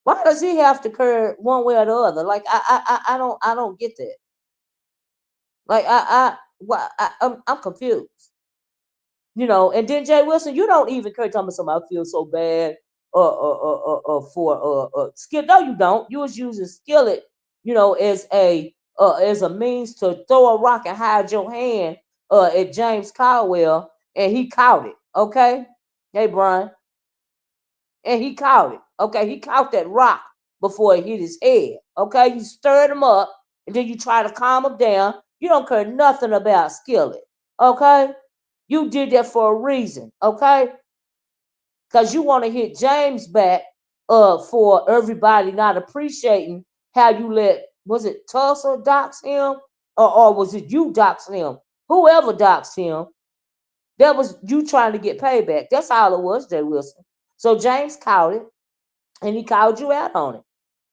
Why does he have to curve one way or the other? Like I don't get that. Like I'm confused. And then Jay Wilson, you don't even care. Tell me something. I feel so bad. For skill. No, you don't. You was using skillet, as a means to throw a rock and hide your hand at James Caldwell, and he caught it. Okay, hey Brian, and he caught it. Okay, he caught that rock before it hit his head. Okay, you stirred him up, and then you try to calm him down. You don't care nothing about Skillet. Okay, you did that for a reason. Okay, because you want to hit James back for everybody not appreciating how you let was it Tulsa dox him or was it you dox him? Whoever doxed him, that was you trying to get payback. That's all it was, Jay Wilson. So James caught it and he called you out on it.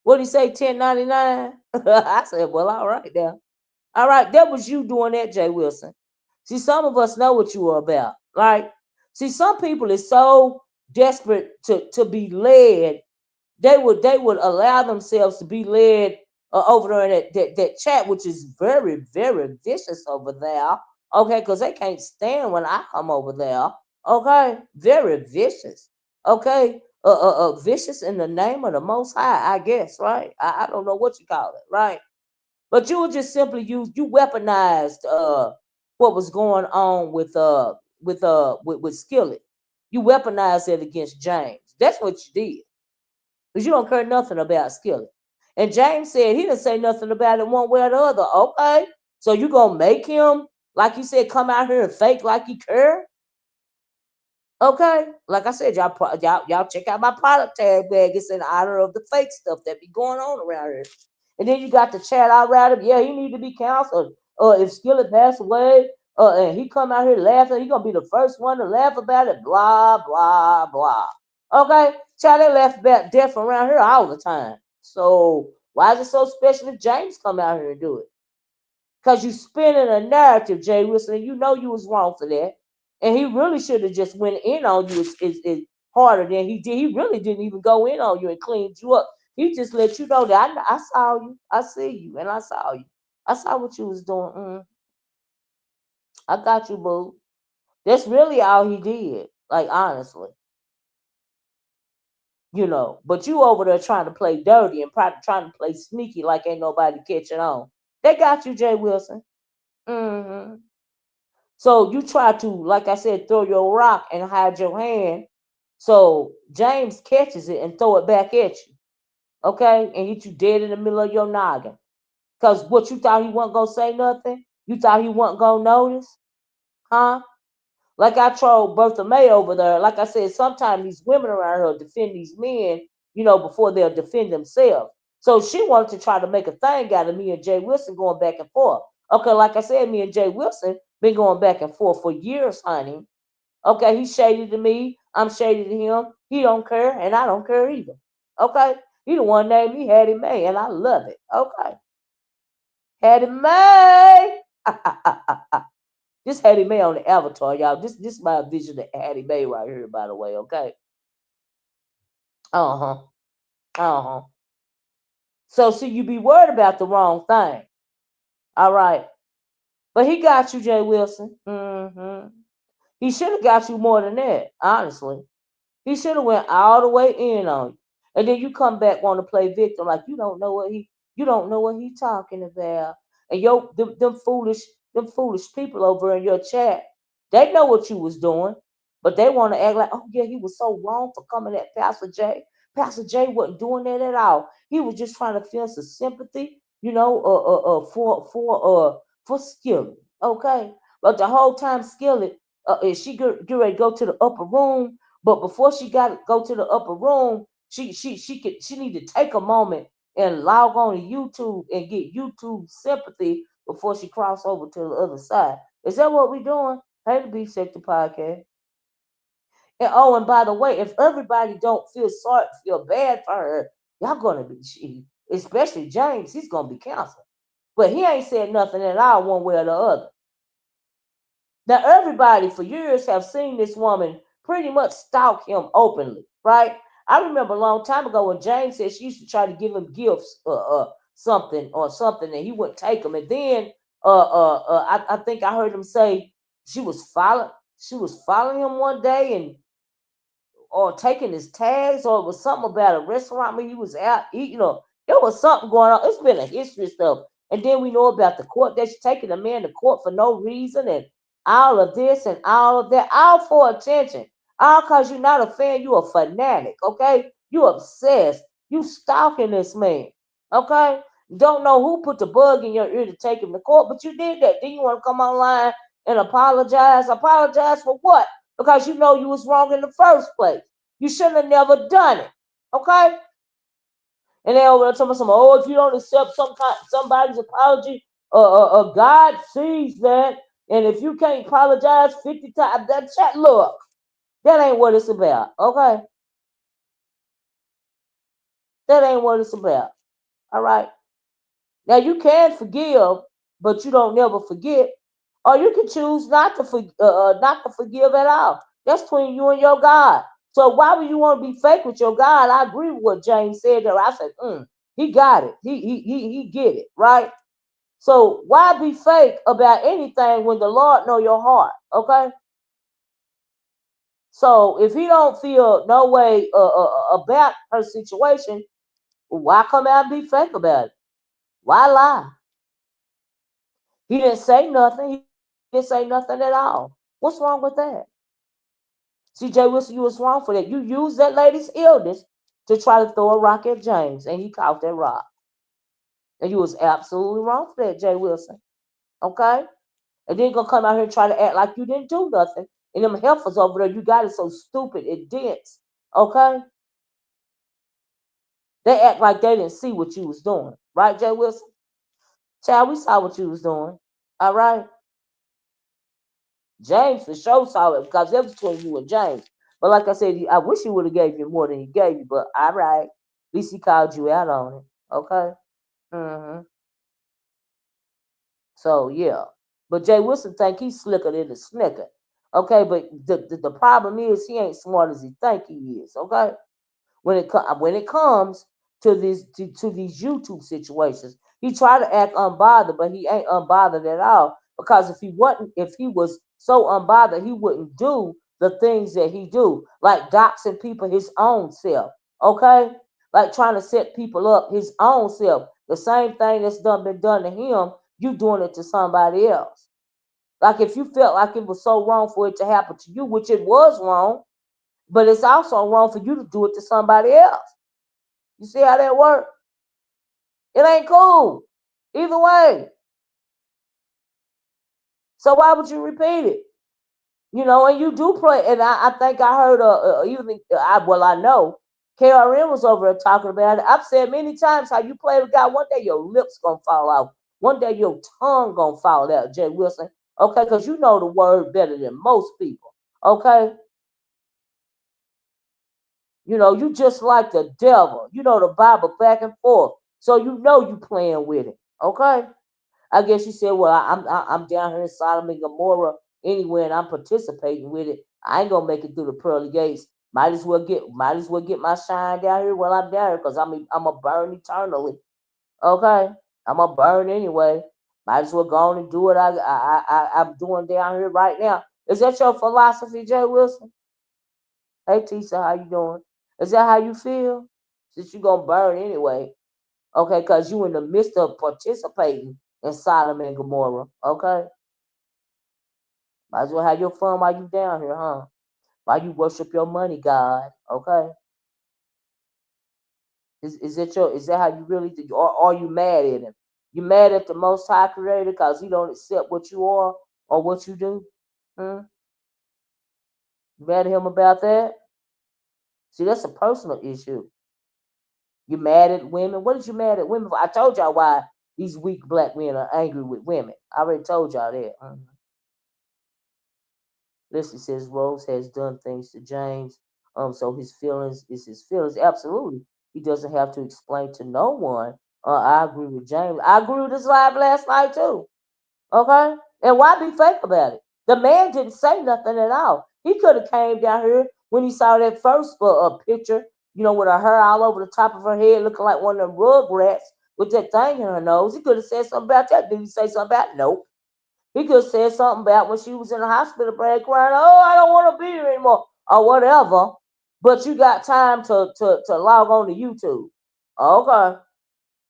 What did he say, 1099? I said, well, all right now. All right, that was you doing that, Jay Wilson. See, some of us know what you were about, right? See, some people is so desperate to be led, they would allow themselves to be led over there in that chat, which is very, very vicious over there. Okay, because they can't stand when I come over there. Okay, very vicious. Okay, vicious in the name of the Most High, I guess, right? I don't know what you call it, right? But you would just simply you weaponized what was going on with Skillet. You weaponized it against James. That's what you did. Because you don't care nothing about Skillet. And James said he didn't say nothing about it one way or the other. Okay. So you gonna make him, like you said, come out here and fake like he care? Okay, like I said, y'all check out my product tag bag. It's in honor of the fake stuff that be going on around here. And then you got the chat out around him. Yeah, he need to be counseled. If Skillet passed away, and he come out here laughing, he gonna be the first one to laugh about it. Blah blah blah. Okay, chat they laugh about death around here all the time. So why is it so special if James come out here and do it? Because you spinning a narrative, Jay Wilson, and you know you was wrong for that. And he really should have just went in on you is harder than he did. He really didn't even go in on you and cleaned you up. He just let you know that I saw you, I see you, and I saw you. I saw what you was doing. I got you, boo. That's really all he did. Like honestly, But you over there trying to play dirty and probably trying to play sneaky like ain't nobody catching on. They got you, Jay Wilson. hmm So you try to, like I said, throw your rock and hide your hand. So James catches it and throw it back at you, okay, and hit you dead in the middle of your noggin. Cause what you thought he wasn't gonna say nothing? You thought he wasn't gonna notice, huh? Like I trolled Bertha May over there. Like I said, sometimes these women around here defend these men, before they'll defend themselves. So she wanted to try to make a thing out of me and Jay Wilson going back and forth. Okay, like I said, me and Jay Wilson been going back and forth for years, honey. Okay, he's shady to me. I'm shady to him. He don't care, and I don't care either. Okay, he the one named me Hattie May, and I love it. Okay, Hattie May. This Hattie May on the avatar, y'all. This my vision of Hattie May right here, by the way. Okay. Uh huh. Uh huh. So see, you be worried about the wrong thing. All right. But he got you, Jay Wilson. He should have got you more than that, honestly. He should have went all the way in on you. And then you come back want to play victim like you don't know what he. You don't know what he talking about. And them foolish people over in your chat, they know what you was doing, but they want to act like, oh yeah, he was so wrong for coming at Pastor J. Pastor J wasn't doing that at all. He was just trying to feel some sympathy, for Skillet. Okay, but the whole time Skillet, she get ready to go to the upper room, but before she got to go to the upper room, she need to take a moment and log on to YouTube and get YouTube sympathy before she cross over to the other side. Is that what we doing? Hey, the Beef Sector Podcast. And oh, and by the way, if everybody don't feel sorry, feel bad for her, y'all gonna be, especially James, he's gonna be canceled. But he ain't said nothing at all, one way or the other. Now, everybody for years have seen this woman pretty much stalk him openly, right? I remember a long time ago when James said she used to try to give him gifts, something, and he wouldn't take them. And then, I think I heard him say she was following him one day, and or taking his tags, or it was something about a restaurant where he was out eating, or there was something going on. It's been a history of stuff. And then we know about the court that's taking a man to court for no reason, and all of this and all of that, all for attention. All because you're not a fan, you a fanatic, okay? You obsessed. You stalking this man, okay? Don't know who put the bug in your ear to take him to court, but you did that. Then you want to come online and apologize. Apologize for what? Because you know you was wrong in the first place. You should have never done it. Okay? And they over there talking about, oh, if you don't accept somebody's apology, God sees that. And if you can't apologize 50 times, look, that ain't what it's about. Okay? That ain't what it's about. All right? Now you can forgive, but you don't never forget, or you can choose not to forgive at all. That's between you and your God. So why would you want to be fake with your God? I agree with what James said there. I said, he got it. He get it right. So why be fake about anything when the Lord know your heart? Okay. So if he don't feel no way about her situation, why come out and be fake about it? Why lie? He didn't say nothing. He didn't say nothing at all. What's wrong with that? CJ Wilson, you was wrong for that. You used that lady's illness to try to throw a rock at James, and he caught that rock. And you was absolutely wrong for that, Jay Wilson. Okay? And then gonna come out here and try to act like you didn't do nothing. And them heifers over there, you got it so stupid, it dense. Okay? They act like they didn't see what you was doing. Right, Jay Wilson? Child, we saw what you was doing. All right? James for sure saw it because that was between you and James. But like I said, I wish he would have gave you more than he gave you. But all right, at least he called you out on it. Okay. hmm So yeah. But Jay Wilson think he's slicker than a snicker. Okay, but the problem is he ain't smart as he think he is. Okay, when it comes to these YouTube situations. He tried to act unbothered, but he ain't unbothered at all. Because if he was so unbothered, he wouldn't do the things that he do, like doxing people his own self. Okay, like trying to set people up his own self. The same thing that's been done to him, you doing it to somebody else. Like if you felt like it was so wrong for it to happen to you, which it was wrong, but it's also wrong for you to do it to somebody else. You see how that works? It ain't cool. Either way. So why would you repeat it? And you do play, and I think I heard I know KRM was over there talking about it. I've said many times how you play with God, one day your lips gonna fall out. One day your tongue gonna fall out, Jay Wilson. Okay, because you know the word better than most people. Okay? You just like the devil. You know the Bible back and forth. So you know you playing with it. Okay? I guess you said, well, I'm down here in Sodom and Gomorrah anyway, and I'm participating with it. I ain't gonna make it through the pearly gates. Might as well get my shine down here while I'm down here, because I'm a burn eternally. Okay, I'm a burn anyway. Might as well go on and do what I'm doing down here right now. Is that your philosophy, Jay Wilson? Hey Tisa, how you doing? Is that how you feel? Since you gonna burn anyway. Okay, because you in the midst of participating in Sodom and Gomorrah. Okay, might as well have your fun while you down here, huh? While you worship your money, God. Okay, is that how you really do, or are you mad at him? You mad at the Most High Creator because he don't accept what you are or what you do? Hmm? You mad at him about that? See, that's a personal issue. You mad at women? What is you mad at women for? I told y'all why these weak black men are angry with women. I already told y'all that. Listen, says Rose has done things to James. So his feelings is his feelings. Absolutely. He doesn't have to explain to no one. I agree with James. I agree with this live last night too. Okay? And why be fake about it? The man didn't say nothing at all. He could have came down here when he saw that first picture, with her hair all over the top of her head, looking like one of them rug rats with that thing in her nose. He could have said something about that. Did he say something about it? Nope. He could have said something about when she was in the hospital bed crying, oh, I don't want to be here anymore, or whatever. But you got time to log on to YouTube. Okay.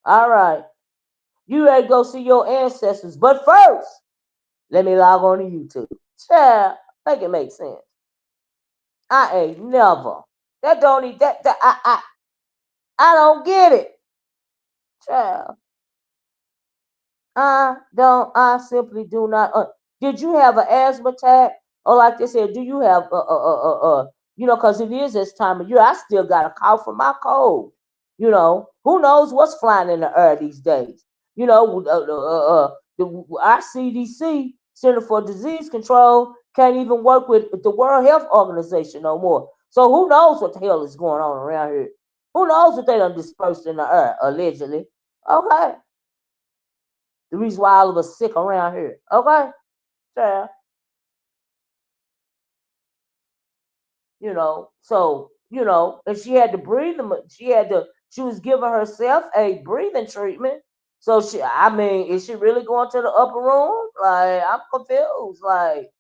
All right. You ready to go see your ancestors. But first, let me log on to YouTube. Child, make it make sense. I ain't never. That don't need that I don't get it. Child. I simply do not. Did you have an asthma attack? Or like they said, do you have, because it is this time of year. I still got a cough from my cold. Who knows what's flying in the air these days? Our CDC, Center for Disease Control, can't even work with the World Health Organization no more. So who knows what the hell is going on around here? Who knows what they done dispersed in the air, allegedly? Okay. The reason why all of us sick around here. Okay? Yeah. And she had to breathe she was giving herself a breathing treatment. So is she really going to the upper room? Like, I'm confused. Like,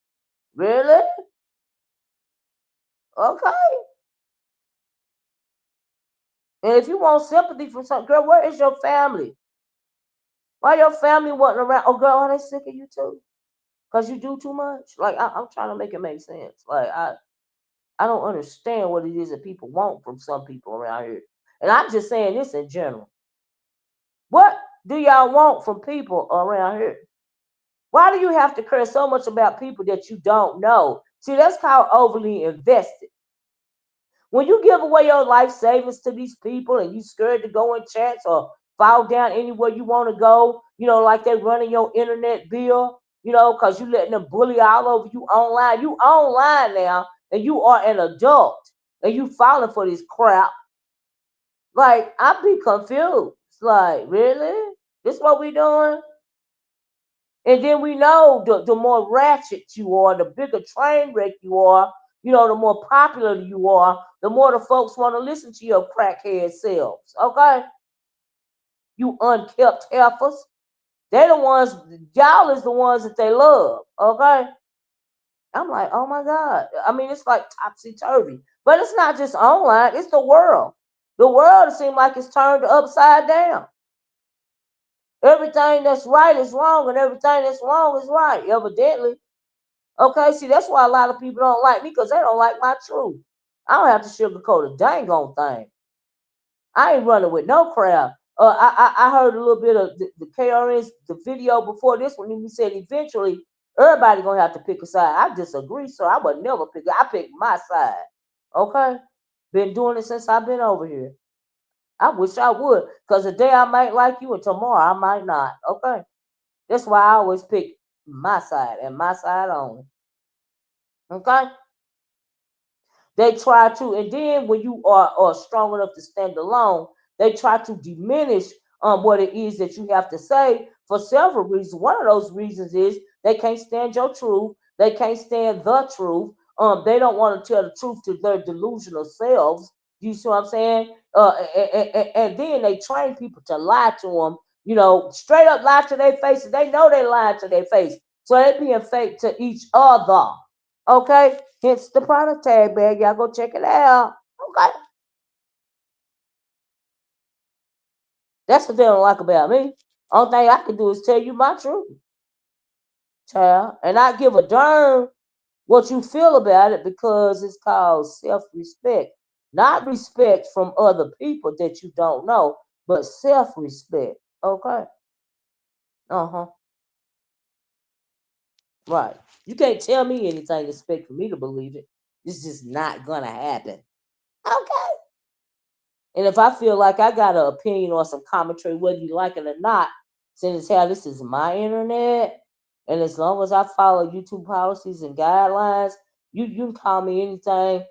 really? Okay. And if you want sympathy from some girl, where is your family? Why your family wasn't around? Oh, girl, are they sick of you too? Because you do too much? Like, I'm trying to make it make sense. Like, I don't understand what it is that people want from some people around here. And I'm just saying this in general. What do y'all want from people around here? Why do you have to care so much about people that you don't know? See, that's called overly invested. When you give away your life savings to these people and you scared to go in chats or fall down anywhere you want to go, like they running your internet bill, because you letting them bully all over you online. You online now and you are an adult and you falling for this crap. Like, I be confused. Like, really? This what we doing? And then we know the more ratchet you are, the bigger train wreck you are, the more popular you are, the more the folks want to listen to your crackhead selves. Okay? You unkept heifers. They the ones, y'all is the ones that they love. Okay? I'm like, oh my God. I mean, it's like topsy turvy. But it's not just online, it's the world. The world seems like it's turned upside down. Everything that's right is wrong, and everything that's wrong is right, evidently. Okay, see, that's why a lot of people don't like me because they don't like my truth. I don't have to sugarcoat a dang on thing. I ain't running with no crowd. I heard a little bit of the KRN's the video before this one. He said eventually everybody gonna have to pick a side. I disagree, sir. I would never pick. I pick my side. Okay, been doing it since I've been over here. I wish I would, cause a day I might like you and tomorrow I might not. Okay, that's why I always pick my side and my side only. Okay. They try to, and then when you are strong enough to stand alone, they try to diminish what it is that you have to say for several reasons. One of those reasons is they can't stand your truth. They can't stand the truth. They don't want to tell the truth to their delusional selves. You see what I'm saying? And then they train people to lie to them. Straight up lie to their faces. They know they lying to their face, so they being fake to each other. Okay, hence the product tag bag. Y'all go check it out. Okay. That's what they don't like about me. Only thing I can do is tell you my truth, child, and not give a darn what you feel about it because it's called self-respect, not respect from other people that you don't know, but self-respect. Okay. Uh huh. Right. You can't tell me anything and expect for me to believe it. It's just not gonna happen. Okay. And if I feel like I got an opinion or some commentary, whether you like it or not, since how this is my internet, and as long as I follow YouTube policies and guidelines, you can call me anything.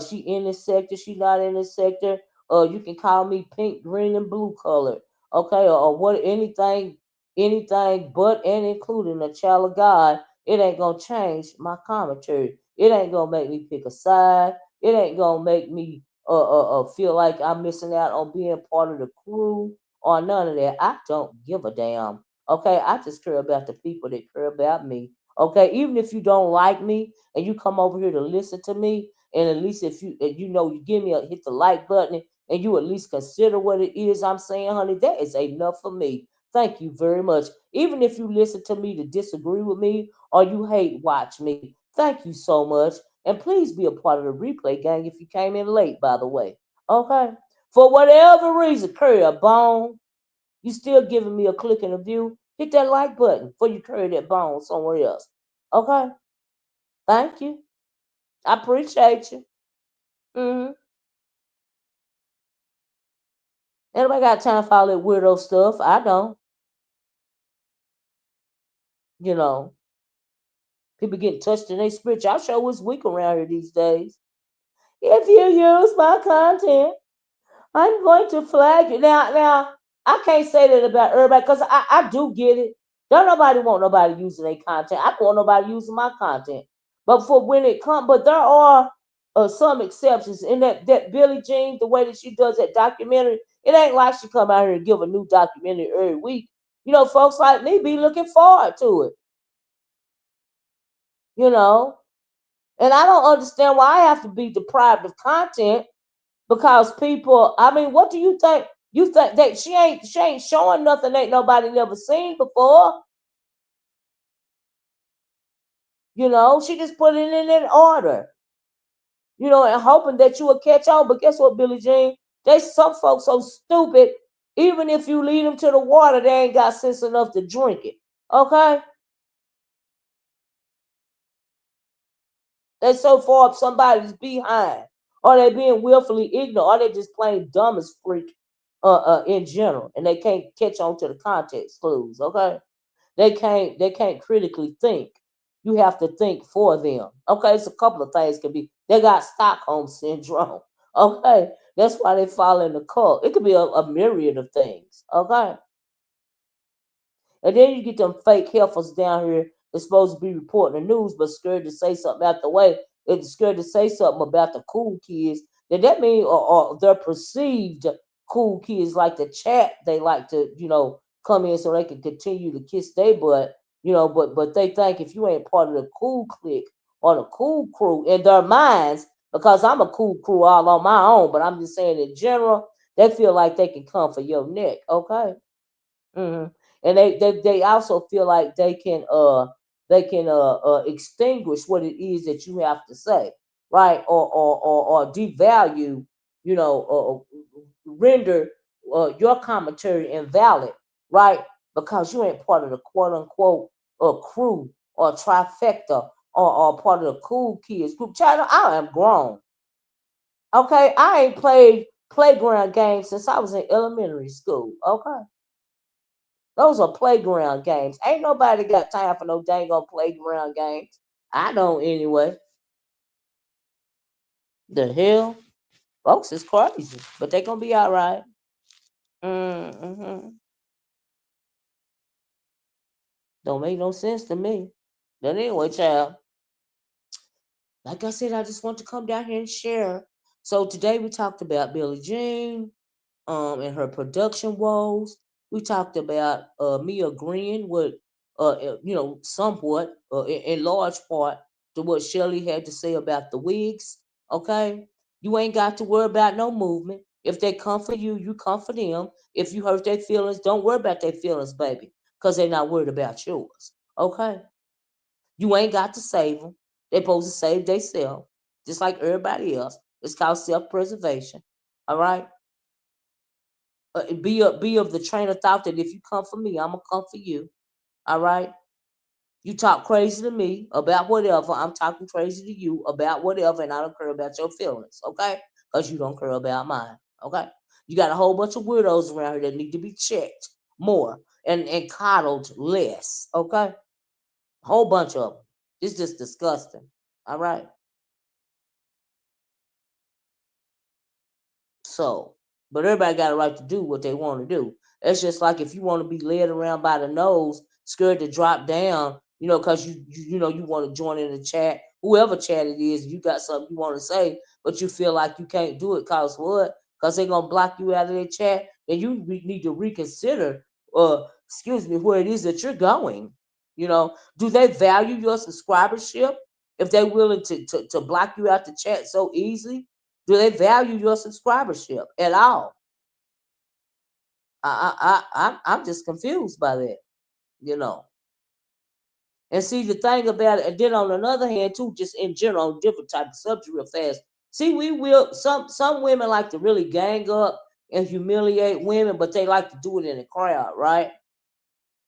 She in this sector, she not in this sector. You can call me pink, green, and blue colored. Okay, or what anything but and including a child of God. It ain't gonna change my commentary. It ain't gonna make me pick a side. It ain't gonna make me feel like I'm missing out on being part of the crew or none of that. I don't give a damn. Okay, I just care about the people that care about me. Okay, even if you don't like me and you come over here to listen to me, and at least if you know you give me a hit the like button and you at least consider what it is I'm saying, honey, that is enough for me. Thank you very much. Even if you listen to me to disagree with me or you hate watch me, thank you so much. And please be a part of the replay gang if you came in late, by the way. Okay? For whatever reason, carry a bone, you still giving me a click and a view, hit that like button before you carry that bone somewhere else. Okay? Thank you. I appreciate you. Mm-hmm. Anybody got time for all that weirdo stuff? I don't. You know, people getting touched in their spirit. Y'all show was weak around here these days. If you use my content, I'm going to flag you. Now, I can't say that about everybody because I do get it. Don't nobody want nobody using their content. I don't want nobody using my content. But for when it comes, but there are some exceptions. In that Billie Jean, the way that she does that documentary, it ain't like she come out here and give a new documentary every week. You know, folks like me be looking forward to it. You know, and I don't understand why I have to be deprived of content because people. I mean, what do you think? You think that she ain't showing nothing ain't nobody never seen before? You know, she just put it in order. You know, and hoping that you will catch on. But guess what, Billie Jean? They some folks so stupid. Even if you lead them to the water, they ain't got sense enough to drink it. Okay, they so far up somebody's behind, or they being willfully ignorant, or they just plain dumb as freak. In general, and they can't catch on to the context clues. Okay. They can't critically think. You have to think for them. Okay, it's a couple of things can be. They got Stockholm syndrome. Okay, that's why they fall in the cult. It could be a myriad of things. Okay, and then you get them fake heifers down here that's supposed to be reporting the news, but scared to say something out the way. They're scared to say something about the cool kids. Then that mean or they're perceived cool kids like the chat. They like to come in so they can continue to kiss their butt. But they think if you ain't part of the cool clique or the cool crew in their minds, because I'm a cool crew all on my own, but I'm just saying in general, they feel like they can come for your neck. Okay. Hmm. And they also feel like they can extinguish what it is that you have to say, right? Or devalue, render your commentary invalid, right? Because you ain't part of the quote unquote crew or trifecta or part of the cool kids group. Child, I am grown. Okay, I ain't played playground games since I was in elementary school. Okay. Those are playground games. Ain't nobody got time for no dang on playground games. I don't anyway. The hell? Folks is crazy. But they gonna be alright. Mm-hmm. Don't make no sense to me. But anyway, child, like I said, I just want to come down here and share. So today we talked about Billie Jean, and her production woes. We talked about me agreeing with somewhat in large part to what Shelly had to say about the wigs. Okay, you ain't got to worry about no movement. If they come for you, you come for them. If you hurt their feelings, don't worry about their feelings, baby, because they're not worried about yours. Okay? You ain't got to save them. They're supposed to save themselves, just like everybody else. It's called self-preservation. All right? Be of the train of thought that if you come for me, I'm gonna come for you. All right? You talk crazy to me about whatever, I'm talking crazy to you about whatever, and I don't care about your feelings, okay? Because you don't care about mine, okay? You got a whole bunch of weirdos around here that need to be checked more and coddled less, okay? Whole bunch of them. It's just disgusting, all right? So, but everybody got a right to do what they want to do. It's just like if you want to be led around by the nose, scared to drop down, because you want to join in the chat, whoever chat it is, you got something you want to say, but you feel like you can't do it, cause what? Cause they're gonna block you out of their chat, and you need to reconsider, excuse me, where it is that you're going. Do they value your subscribership if they're willing to block you out the chat so easily? Do they value your subscribership at all? I'm just confused by that, you know. And see the thing about it, and then on another hand too, just in general, different type of subject real fast. See, we will some women like to really gang up and humiliate women, but they like to do it in a crowd, right?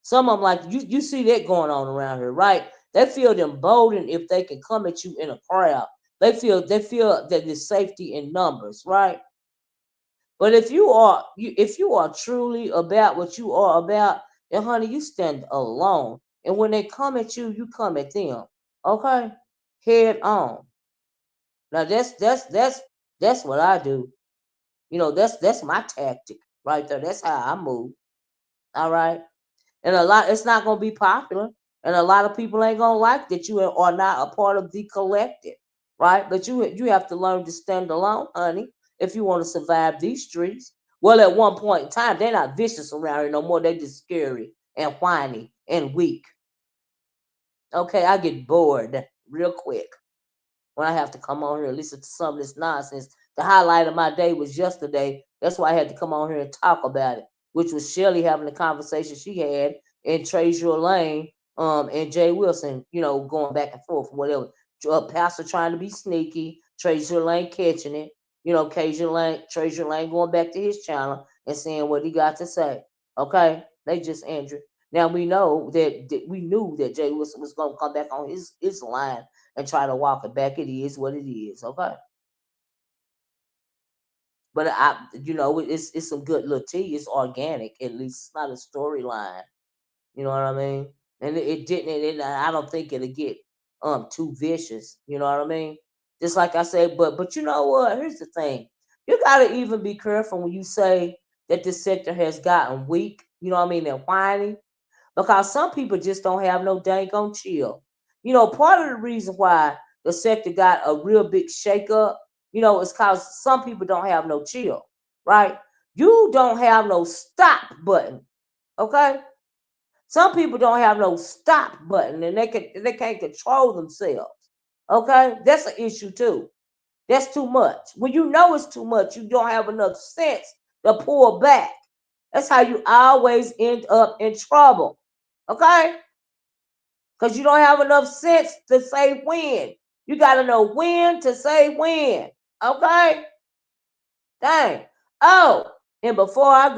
Some of them like you see that going on around here, right? They feel emboldened if they can come at you in a crowd. They feel that there's safety in numbers, right? But if you are truly about what you are about, then honey, you stand alone. And when they come at you, you come at them. Okay? Head on. Now that's what I do. That's my tactic right there. That's how I move. All right. And it's not gonna be popular, and a lot of people ain't gonna like that you are not a part of the collective, right? But you have to learn to stand alone, honey, if you want to survive these streets. Well, at one point in time, they're not vicious around here no more. They just scary and whiny and weak. Okay, I get bored real quick when I have to come on here and listen to some of this nonsense. The highlight of my day was yesterday. That's why I had to come on here and talk about it, which was Shelly having the conversation she had in TreZurlane, and Jay Wilson, going back and forth, whatever. Passa trying to be sneaky, TreZurlane catching it, TreZurlane going back to his channel and saying what he got to say. Okay, they just Andrew. Now we knew that Jay Wilson was gonna come back on his line and try to walk it back. It is what it is, okay. But it's some good little tea. It's organic, at least. It's not a storyline. You know what I mean? And it didn't. I don't think it'll get too vicious. You know what I mean? Just like I said, but you know what? Here's the thing. You gotta even be careful when you say that this sector has gotten weak. You know what I mean? And whiny, because some people just don't have no dang on chill. Part of the reason why the sector got a real big shakeup, is because some people don't have no chill, right? You don't have no stop button, okay? Some people don't have no stop button, and they can't control themselves, okay? That's an issue too. That's too much. When you know it's too much, you don't have enough sense to pull back. That's how you always end up in trouble. Okay? Because you don't have enough sense to say when. You got to know when to say when. Okay? Dang. Oh, and before I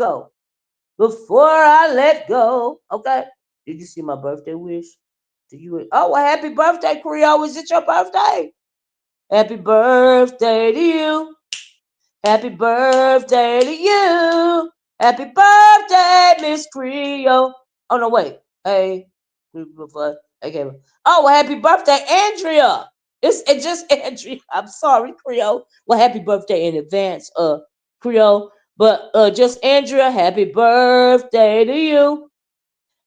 let go, okay? Did you see my birthday wish? Do you? Oh, well, happy birthday, Creole. Is it your birthday? Happy birthday to you. Happy birthday to you. Happy birthday, Miss Creole. Oh no, wait. Hey, okay. Oh, well, happy birthday, Andrea. It's just Andrea. I'm sorry, Creole. Well, happy birthday in advance, Creole. But just Andrea, happy birthday to you.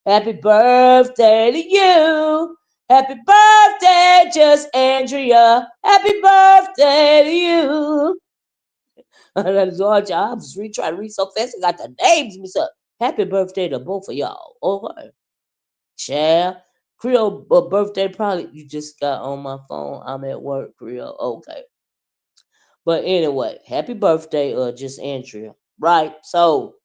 Happy birthday to you. Happy birthday, just Andrea. Happy birthday to you. Georgia, I was trying to read so fast. I got the names mixed up. Happy birthday to both of y'all. Okay. Child. Creole birthday probably you just got on my phone. I'm at work, Creole. Okay. But anyway, happy birthday, just Andrea. Right? So,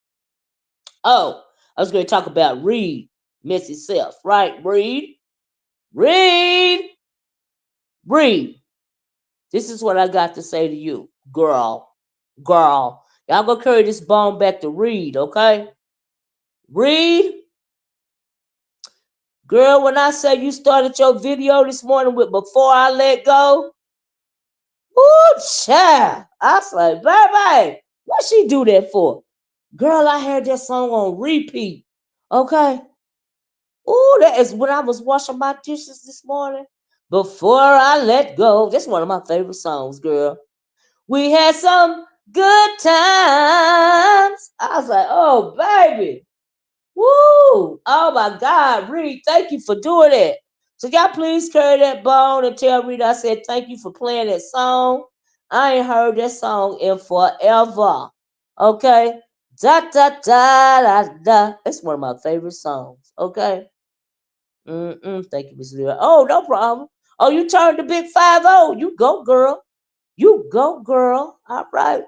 oh, I was gonna talk about Reed, Missy Self, right? Reed, Reed. This is what I got to say to you, girl. Y'all gonna carry this bone back to Reed, okay? Reed, girl, when I say you started your video this morning with Before I Let Go, ooh, child. I was like, baby, what she do that for? Girl, I heard that song on repeat, okay? Ooh, that is when I was washing my dishes this morning. Before I Let Go. That's one of my favorite songs, girl. We had some good times. I was like, oh, baby. Woo! Oh my God, Reed, thank you for doing that. So y'all please carry that bone and tell Reed I said thank you for playing that song. I ain't heard that song in forever. Okay? Da da da da da. It's one of my favorite songs. Okay? Thank you, Miss Lyra. Oh, no problem. Oh, you turned the big 5-0. You go, girl. You go, girl. All right.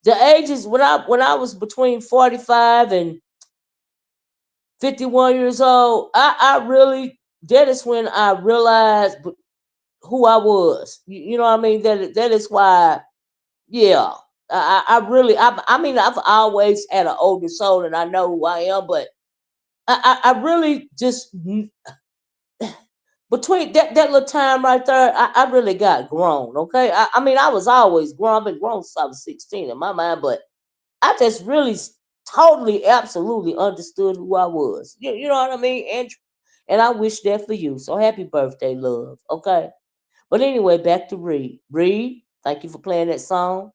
The ages when I was between 45 and 51 years old, I really, that is when I realized who I was. You know what I mean? That is why, yeah. I really, I mean, I've always had an older soul and I know who I am, but I really just, between that little time right there, I really got grown, okay? I mean, I was always grown. I've been grown since I was 16 in my mind, but I just really totally, absolutely understood who I was. You know what I mean? And I wish that for you. So happy birthday, love. Okay. But anyway, back to Reed. Reed, thank you for playing that song.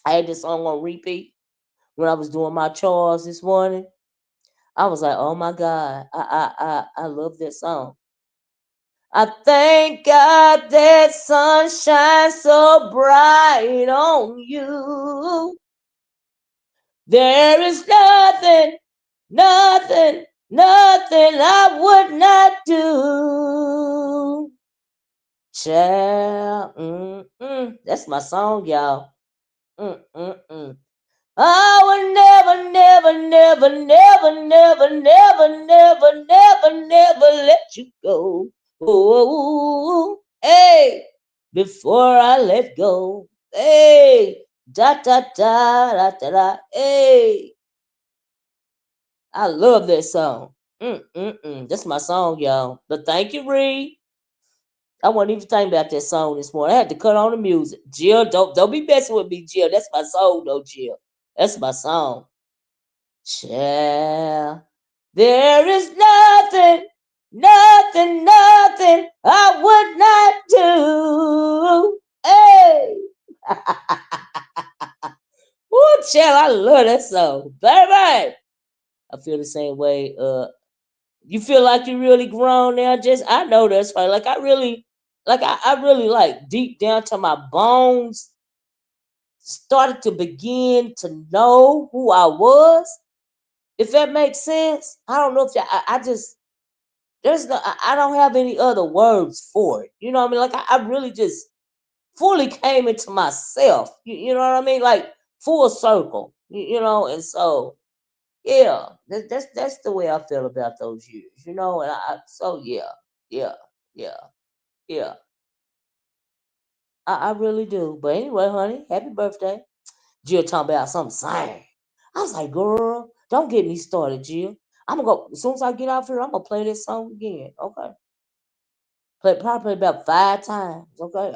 I had this song on repeat when I was doing my chores this morning. I was like, oh my God, I love that song. I thank God that sun shines so bright on you. There is nothing, nothing I would not do. Child, that's my song, y'all. Mm-mm-mm. I would never let you go. Oh, hey, before I let go. Hey, da da da da da da. Hey, I love that song. That's my song, y'all. But thank you, Reed. I wasn't even thinking about that song this morning. I had to cut on the music. Jill, don't be messing with me, Jill. That's my song, though, Jill. That's my song. Child, there is nothing I would not do. Hey, oh, child, I love that song, baby. I feel the same way. You feel like you really grown now? Just I know that's right. Like I really, I really like deep down to my bones started to begin to know who I was. If that makes sense, I don't know if I just there's no I don't have any other words for it. You know what I mean? Like I really just fully came into myself. You know what I mean? Like full circle. You know, and so yeah, that's the way I feel about those years. You know, and so yeah, yeah, yeah. I really do. But anyway, honey, happy birthday. Jill talking about something sing. I was like, girl, don't get me started, Jill. I'm gonna go as soon as I get off here. I'm gonna play this song again. Okay, play probably about 5 times. Okay,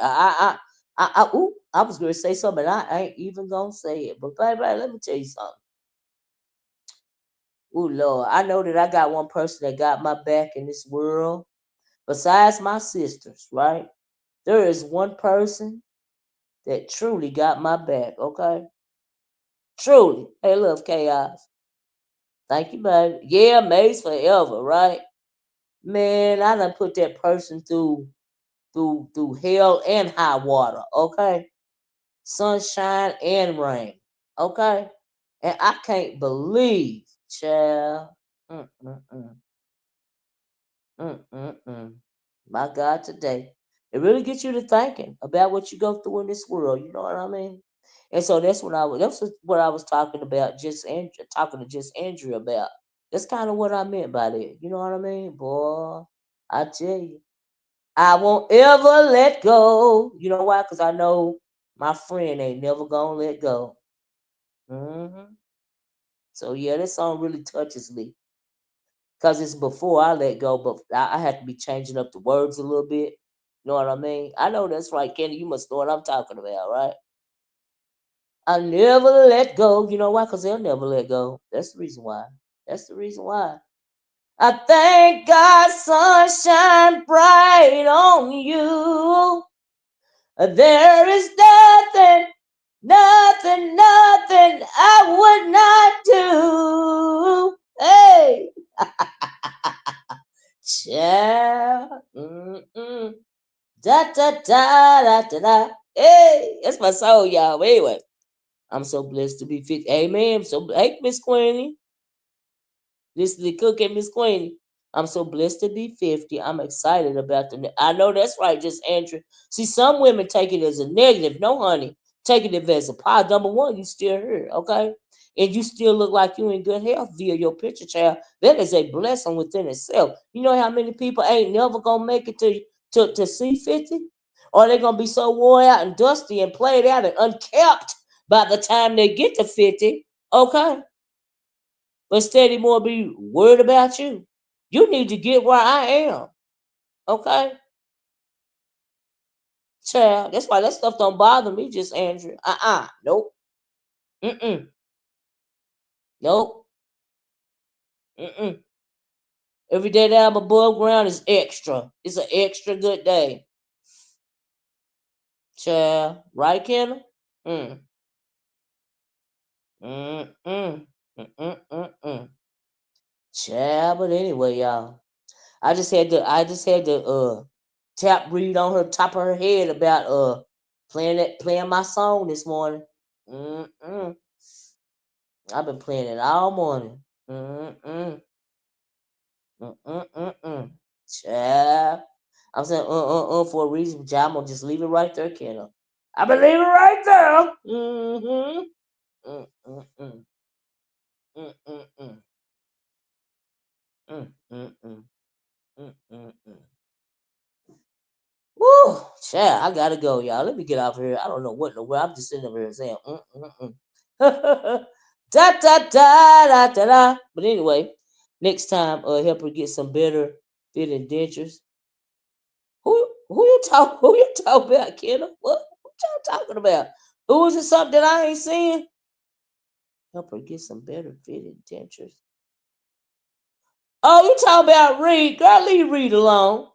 ooh, I was gonna say something, and I ain't even gonna say it. But baby, let me tell you something. Ooh, Lord, I know that I got one person that got my back in this world besides my sisters. Right? There is one person that truly got my back. Okay, truly. Hey, love chaos. Thank you, baby. Yeah, Maze forever, right? Man, I done put that person through hell and high water, okay? Sunshine and rain, okay? And I can't believe, child. Mm-mm-mm, mm-mm-mm. My God, today. It really gets you to thinking about what you go through in this world. You know what I mean? And so that's what I was talking about. Talking to just Andrew about. That's kind of what I meant by that. You know what I mean, boy? I tell you, I won't ever let go. You know why? Because I know my friend ain't never gonna let go. hmm So yeah, this song really touches me because it's before I let go, but I have to be changing up the words a little bit. You know what I mean? I know that's right, Kenny. You must know what I'm talking about, right? I never let go. You know why? Because they'll never let go. That's the reason why. That's the reason why. I thank God sunshine bright on you. There is nothing, nothing I would not do. Hey, child. Mm-mm. Da da da da da da. Hey, that's my soul, y'all. But anyway, I'm so blessed to be fit. Amen. So, hey, Miss Queenie. This is the cook and Miss Queenie. I'm so blessed to be 50. I'm excited about I know that's right, just Andrew. See, some women take it as a negative. No, honey. Take it as a positive. Number one, you still here, okay? And you still look like you in good health via your picture, child. That is a blessing within itself. You know how many people ain't never gonna make it to see 50? Or they're gonna be so worn out and dusty and played out and unkept by the time they get to 50, okay? But steady more be worried about you. You need to get where I am. Okay? Child. That's why that stuff don't bother me, just Andrew. Nope. Mm-mm. Nope. Mm-mm. Every day that I'm above ground is extra. It's an extra good day. Child. Right, Kendall? Mm. Mm-mm. Mm-mm-mm-mm. Child, but anyway, y'all. I just had to tap read on her top of her head about playing my song this morning. Mm-mm. I've been playing it all morning. Mm-mm. Mm-mm-mm-mm. Child. I'm saying for a reason, child. I'm gonna just leave it right there, Kendall. I believe it right there. Mm-hmm. Mm-mm-mm. Mm-mm-mm. Mm-mm-mm. Mm-mm-mm. Woo, child, I gotta go, y'all. Let me get off here. I don't know what in the world. I'm just sitting over here saying, da da da da da da. But anyway, next time, help her get some better fitting dentures. Who you talk about, Kendall? What y'all talking about? Who is it? Something that I ain't seeing? Help her get some better fitting dentures. Oh, you talking about Reed? Girl, leave Reed alone.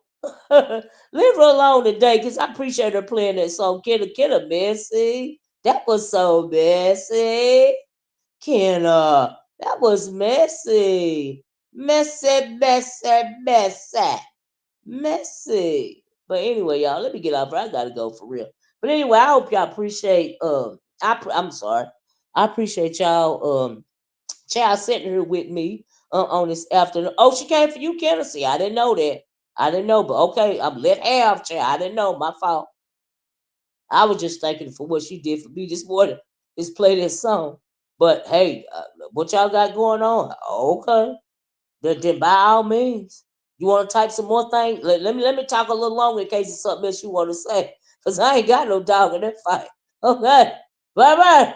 Leave her alone today, cause I appreciate her playing that song. Get a messy. That was so messy. Kenna, that was messy. Messy. Messy. But anyway, y'all, let me get off. I gotta go for real. But anyway, I hope y'all appreciate. I'm sorry. I appreciate y'all. Child sitting here with me on this afternoon. Oh, she came for you, Tennessee. I didn't know that. I didn't know, but okay, I'm let have, child. I didn't know. My fault. I was just thanking for what she did for me this morning. Is play this song. But hey, what y'all got going on? Okay, then by all means, you want to type some more things? Let me talk a little longer in case it's something else you want to say. Cause I ain't got no dog in that fight. Okay, bye bye.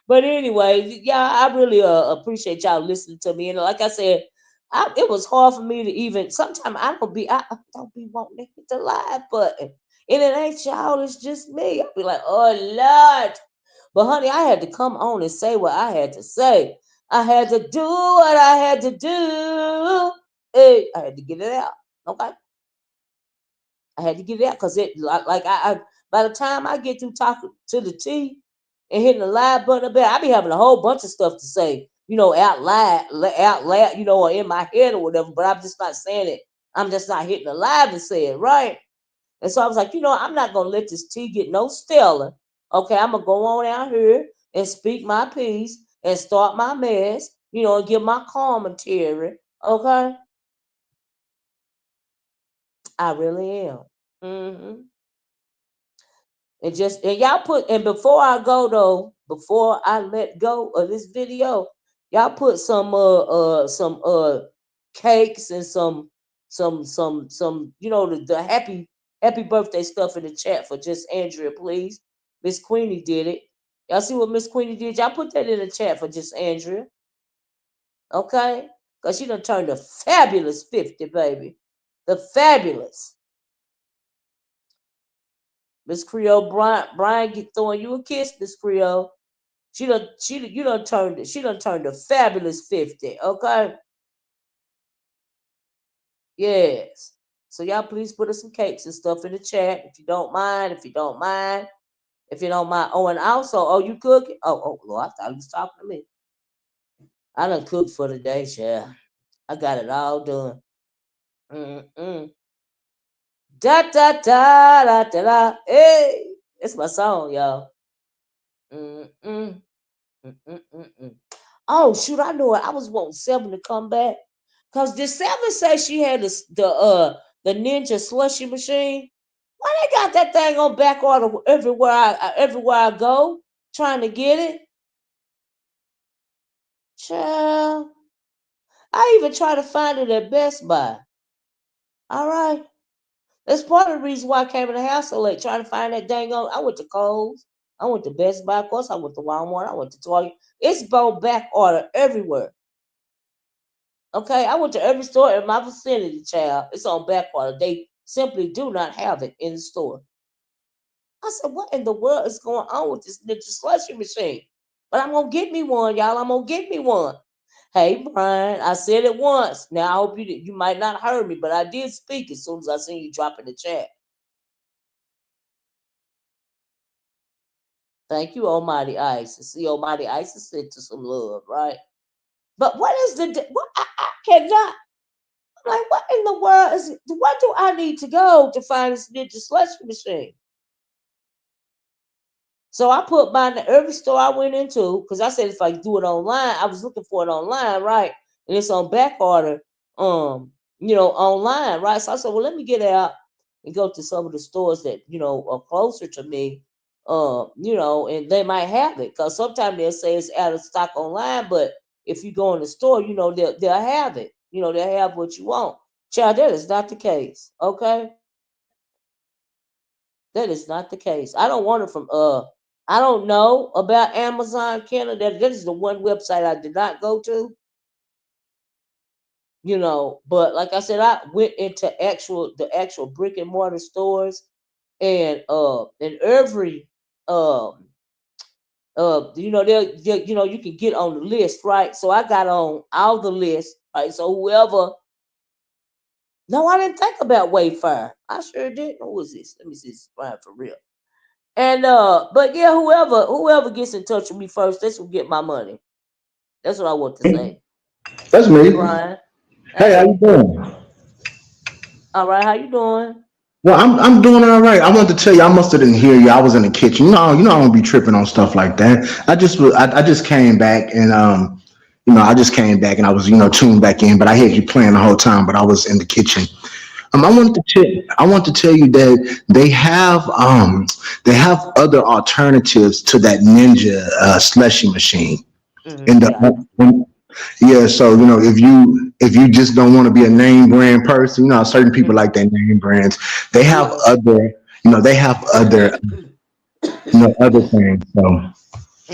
But anyway, yeah, I really appreciate y'all listening to me. And like I said, it was hard for me to even. Sometimes I don't be wanting to hit the live button, and it ain't y'all. It's just me. I'll be like, oh Lord. But honey, I had to come on and say what I had to say. I had to do what I had to do. Hey, I had to get it out. Okay, I had to get it out because it like I by the time I get through talking to the T and hitting the live button up there, I be having a whole bunch of stuff to say, out loud, or in my head or whatever. But I'm just not saying it. I'm just not hitting the live and say it right. And so I was like, I'm not gonna let this tea get no stellar. Okay, I'm gonna go on out here and speak my piece and start my mess, and give my commentary. Okay, I really am. Hmm. And y'all put, and before I go though, before I let go of this video, y'all put some cakes and some the happy birthday stuff in the chat for just Andrea, please. Miss Queenie did it. Y'all see what Miss Queenie did? Y'all put that in the chat for just Andrea, okay? Cause she done turned a fabulous 50, baby. The fabulous. Miss Creole, Brian get throwing you a kiss, Miss Creole. You done turned it. She done turned a fabulous 50. Okay. Yes. So y'all please put us some cakes and stuff in the chat if you don't mind. If you don't mind. If you don't mind. Oh, and also, oh, you cooking? Oh, Lord, I thought you was talking to me. I done cooked for the day, child. I got it all done. Mm-mm. Da da da da da da. Hey, it's my song, y'all. Mm-mm. Mm-mm-mm-mm. Oh shoot, I know it. I was wanting Seven to come back. Cause did Seven say she had the ninja slushy machine? Why they got that thing on back order everywhere I go trying to get it? Child. I even try to find it at Best Buy. All right. That's part of the reason why I came in the house so late, trying to find that dang on. I went to Kohl's. I went to Best Buy, of course. I went to Walmart. I went to Target. It's both back order everywhere. Okay, I went to every store in my vicinity, child. It's on back order. They simply do not have it in the store. I said, what in the world is going on with this ninja slushy machine? But I'm gonna get me one, y'all. I'm gonna get me one. Hey, Brian, I said it once. Now I hope you might not heard me, but I did speak as soon as I seen you drop in the chat. Thank you, Almighty Ice. See, Almighty Ice is sent to some love, right? But what is what I cannot. I'm like, what in the world is? What do I need to go to find this ninja slushy machine? So I put mine in every store I went into because I said if I do it online, I was looking for it online, right? And it's on back order, online, right? So I said, well, let me get out and go to some of the stores that are closer to me, and they might have it because sometimes they'll say it's out of stock online, but if you go in the store, they'll have it. They'll have what you want. Child, that is not the case. Okay, that is not the case. I don't want it from I don't know about Amazon Canada. That is the one website I did not go to. But like I said, I went into the actual brick and mortar stores, and every um you can get on the list, right? So I got on all the lists, right? So whoever, no, I didn't think about Wayfair. I sure didn't. Who is this? Let me see. This is Brian for real. And but yeah, whoever gets in touch with me first, this will get my money. That's what I want to say. That's Hey me. Brian. Hey, how you Hey. doing? All right, how you doing? Well, I'm doing all right. I wanted to tell you, I must have didn't hear you. I was in the kitchen. I don't be tripping on stuff like that. I just came back and I just came back and I was tuned back in, but I heard you playing the whole time. But I was in the kitchen. I want to tell you that they have other alternatives to that Ninja slushy machine. Hmm, In yeah. the Yeah, so if you just don't want to be a name brand person, certain people Hmm, like their name brands. They have yeah. other, they have other, other things. So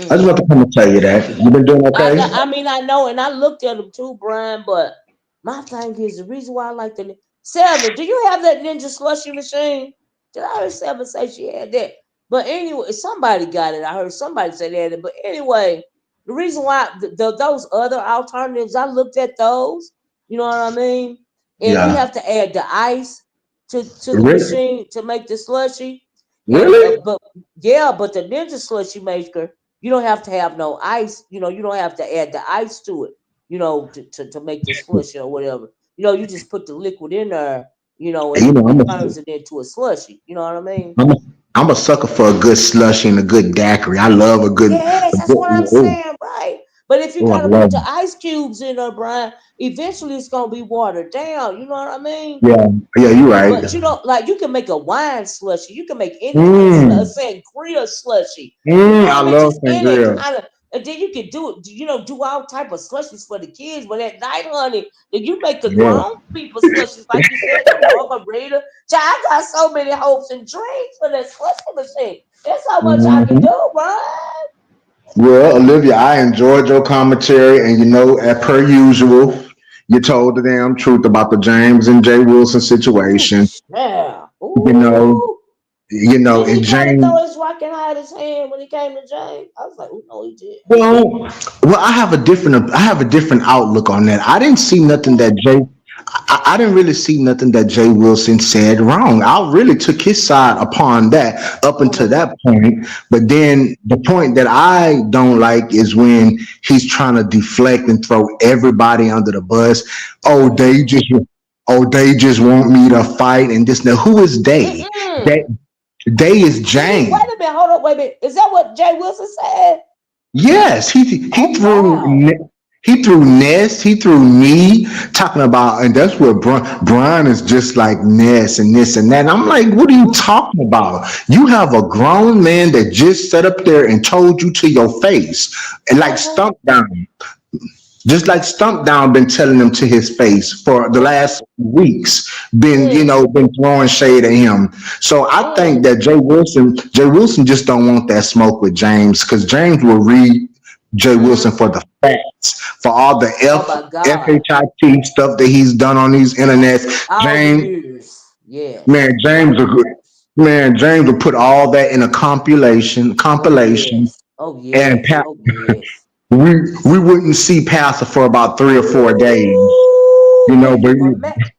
I just want Hmm. to come and tell you that you've been doing I okay. know. I mean, I know, and I looked at them too, Brian. But my thing is the reason why I like the Seven. Do you have that Ninja slushy machine? Did I hear Seven say she had that? But anyway, somebody got it. I heard somebody say they had it. But anyway, the reason why those other alternatives, I looked at those. You know what I mean? And you Yeah, have to add the ice to the really, machine to make the slushy. And really. but yeah, but the Ninja slushy maker, you don't have to have no ice. You don't have to add the ice to it. To make the slushy or whatever. You just put the liquid in there. And, And it turns it into a slushy. You know what I mean? I'm a, I'm a sucker for a good slushy and a good daiquiri. I love a good, Yes, that's what I'm oh, saying, right? But if you Oh, I gotta put love the it. ice cubes in there, Brian, eventually it's gonna be watered down. You know what I mean? Yeah, yeah, you're right. But you know, like you can make a wine slushy. You can make any kind of Mm, sangria slushy. You know I what I mean? love Just any sangria. kind of, and then you can do it. You know, do all type of slushies for the kids. But at night, honey, then you make the Yeah. grown people slushies, like you said, the margarita. Child, I got so many hopes and dreams for that slushy machine. There's so much I can Mhm. do, right? Well, Olivia, I enjoyed your commentary, and as per usual, you told the damn truth about the James and Jay Wilson Ooh, situation. yeah. You know, Ooh. Did and he try to throw James. his rock and hide his hand when he came to James? I was like, oh no, he did. Well, I have a different outlook on that. I didn't see nothing Okay. that I didn't really see nothing that Jay Wilson said wrong. I really took his side upon that up until Mm-hmm. that point. But then the point that I don't like is when he's trying to deflect and throw everybody under the bus. Oh, they Mm-hmm. just they just want me to fight and this. Now, who is they? Mm-mm. That they is Did he? Wait James. a minute. Hold up. Wait a minute. Is that what Jay Wilson said? Yes, Oh wow. he threw Ness, he threw me, talking about, and that's what Brian is just like Ness and this and that. And I'm like, what are you talking about? You have a grown man that just sat up there and told you to your face, and like Uh-huh. Stump Down, just like Stump Down been telling him to his face for the Mm, last weeks, been mm, been throwing shade at him. So I think mm, that Jay Wilson just don't want that smoke with James because James will read Jay Wilson mm-hmm. for the facts, for all the Oh my God. FHIT stuff that he's done on these internets. All the James, years. man, Yes. All the years. James will put all that in a Oh compilation, yes. Oh and yes. Oh yes. we wouldn't see Pastor for about 3 or 4 days. Can But you imagine?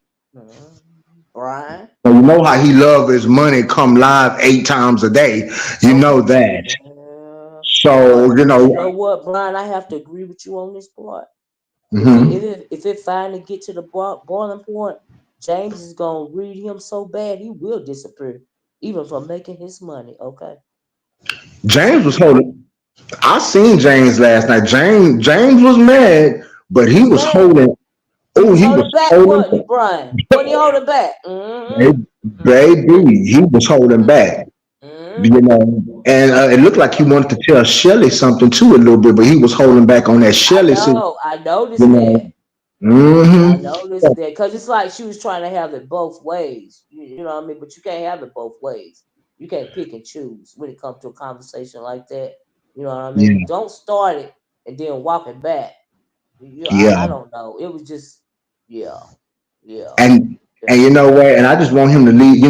Brian. you know how he love his money come live 8 times a day. You Oh know that. yeah. So But you know what, Brian? I have to agree with you on this part. mhm. If it finally get to the boiling point, James is gonna read him so bad he will disappear, even from making his money. Okay, James was holding. I seen James last night. James was mad, but he he was was mad. holding. He Oh, was he holding was back, holding. wasn't he, Brian? Wasn't he holding back? Mm-hmm. Mm-hmm. Baby, he was holding back. Mm-hmm. And it looked like he wanted to tell Shelly something too a little bit, but he was holding back on that I Shelly. know. I You noticed know. that. I hmm noticed that because it's like she was trying to have it both ways. You know what I mean? But you can't have it both ways. You can't pick and choose when it comes to a conversation like that. You know what I mean? Yeah, Don't start it and then walk it back. I yeah. don't know. It was just, yeah, yeah, And yeah. you know what? And I just want him to leave.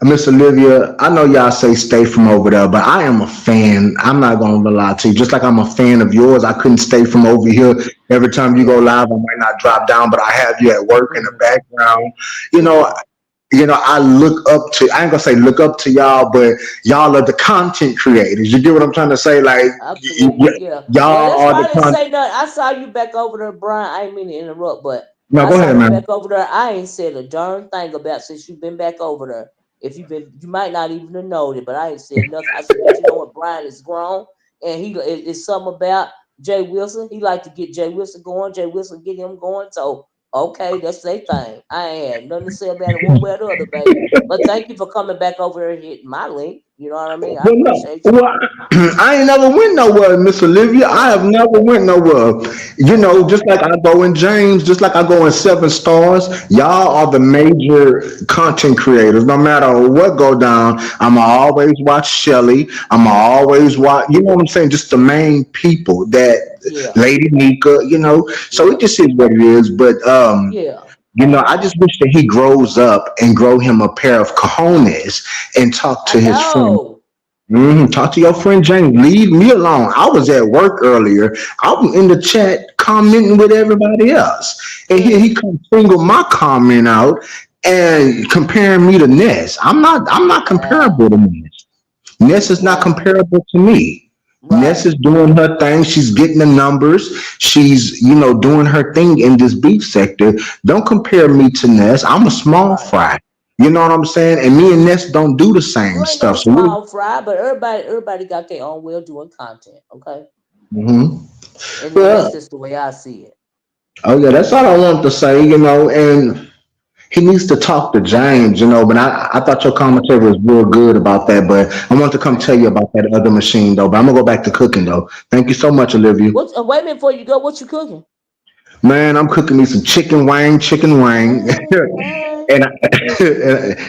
Miss Olivia. I know y'all say stay from over there, but I am a fan. I'm not gonna lie to you. Just like I'm a fan of yours, I couldn't stay from over here. Every time you go Yeah. live, I might not drop down, but I have you at work in the Hmm. background. You know, Hmm. I look up to. I ain't gonna say look up to y'all, but y'all are the content creators. You get what I'm trying to say? Like Absolutely, yeah. Well, y'all that's are why the I didn't content. say nothing. I saw you back over there, Brian. I ain't mean to interrupt, but No, I go saw ahead, you man. back over there. I ain't said a darn thing about since you've been back over there. If you've been, you might not even have known it, but I ain't said nothing. I said, but you know what? Brian is grown, and it's something about Jay Wilson. He like to get Jay Wilson going. Jay Wilson get him going. So okay, that's their thing. I ain't had nothing to say about it one way or the other, baby. But thank you for coming back over here and hitting my link. You know what I mean? I Well, no. appreciate you. Well, I ain't never went nowhere, Miss Olivia. I have Okay. never went nowhere. Okay. Just like I go in James, just like I go in Seven Stars. Y'all are the Mm-hmm. major content creators. No matter what go down, I'ma always watch Shelly. I'ma always Mm-hmm. watch. You know what I'm saying? Just the main people that Yeah. Lady Nika. So it Yeah. just is what it is. But Yeah. Uh-huh. I just wish that he grows up and grow him a pair of cojones and talk I to his friends. know. Talk to your friend James. Leave me alone. I was at work earlier. I'm in the chat commenting with everybody else. And here he Mm. comes single my comment out and comparing me to Ness. I'm not Wow. comparable to Ness. Ness is not Wow. comparable to me. Ness Right. is doing her thing. She's getting the numbers. She's, doing her thing in this beef sector. Don't compare me to Ness. I'm a small Right. fry. You know what I'm saying? And me and Ness don't do the same You ain't no stuff. So small fry, but everybody got their own way of doing content. Okay. mhm. And that's Well, just the way I see it. oh yeah, that's all I wanted to say, and he needs to talk to James, but I thought your commentary was real good about that, but I want to come tell you Mhm. about that other machine though. But I'm gonna go back to cooking though. Thank you so much, Olivia. What? Wait a minute before you go. What you cooking? Man, I'm cooking me some chicken wang, Uh,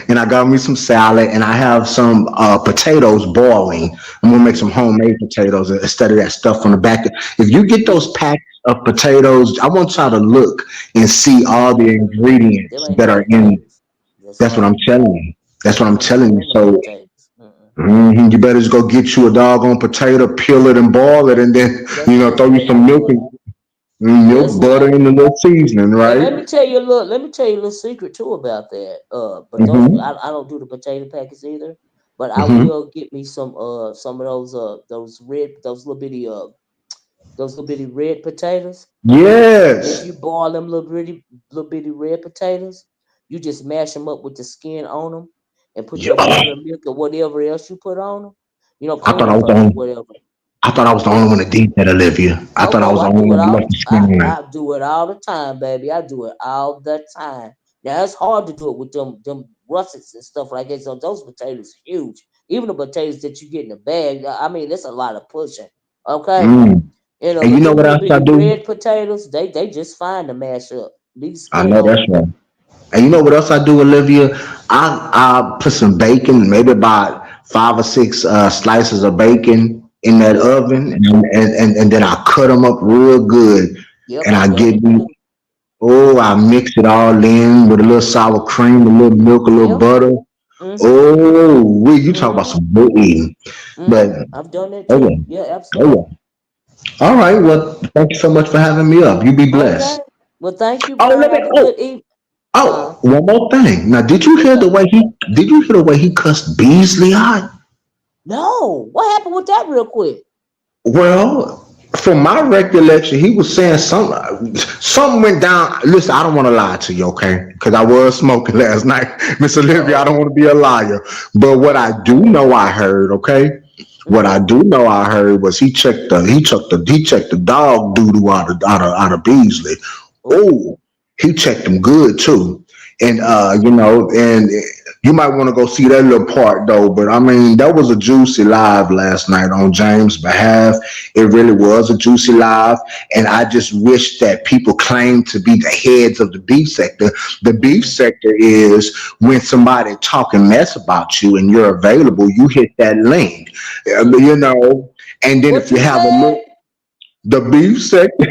and I got me some salad, and I have some potatoes boiling. I'm gonna make some mm, homemade potatoes instead of that stuff from the back. If you get those see, packs of potatoes, I want y'all to look and see all the them ingredients ain't that no are in. potatoes. That's That's what all. I'm telling you. That's what I'm telling Them you. ain't no So potatoes. Mm-mm. you better just go get you a doggone potato, peel it and boil it, and then That's throw you what some I milk do. and That's milk, what butter, I and a do. little seasoning, And right? let me tell you a little secret too about that. But those Hmm. I don't do the potato packets either. But I Hmm. will get me some of those little bitty red potatoes. And if Yes. you boil them little bitty red potatoes, you just mash them up with the skin on them and put Yeah. your butter and milk or whatever else you put on them. I Clean thought them I was the first or only. whatever. I thought I was the only Yeah. one that did that, Olivia. I thought I No, was the I only do it one that all left the the skin on there. I do it all the time, baby. I do it all the time. Now it's hard to do it with them russets and stuff like that. So those potatoes are huge. Even the potatoes that you get in the bag, I mean, that's a lot of pushing. Okay, Mm. And you but know them what little else I bitty do? red potatoes, they just fine to mash up. Leave the I skin know on that's them. right. And you know what else I do, Olivia? I put some bacon, maybe about 5 or 6 slices of bacon in that Yep, oven, and then I cut them up real good, yep, and I I've done give it me too. I mix it all in with a little sour cream, a little milk, a little Yep. butter. Mhm. You talk about Mhm. some good eating. But Mhm. I've done that oh too. yeah, Yeah, oh absolutely. yeah. All right, Yeah. well, thank you so much for having me up. You be Okay. blessed. Well, thank you, Oh, bro. let me. Have a good evening. Huh? One more thing. Now, did you What's hear the up? way he? Did you hear the way he cussed Beasley out? No. What happened with that real quick? Well, from my recollection, he was saying something went down. Listen, I don't want to lie to you, okay? Because I was smoking last night, Miss Olivia. I Uh-oh. don't want to be a liar, but what I Uh-oh. do know, I heard, okay. What I Mm-hmm. do know, I heard was he checked the dog doo doo out of Beasley. Oh. Oh, he checked him good too, and Mm. and you might want to go see that little part though. But I mean, that was a juicy live last night on James' behalf. It really was a juicy live, and I just wish that people claim to be the heads of the beef sector. The beef Mm-hmm. sector is when somebody talking mess about you and you're available, you hit that link, Mm. and then if What you you have a said? little the beef sector,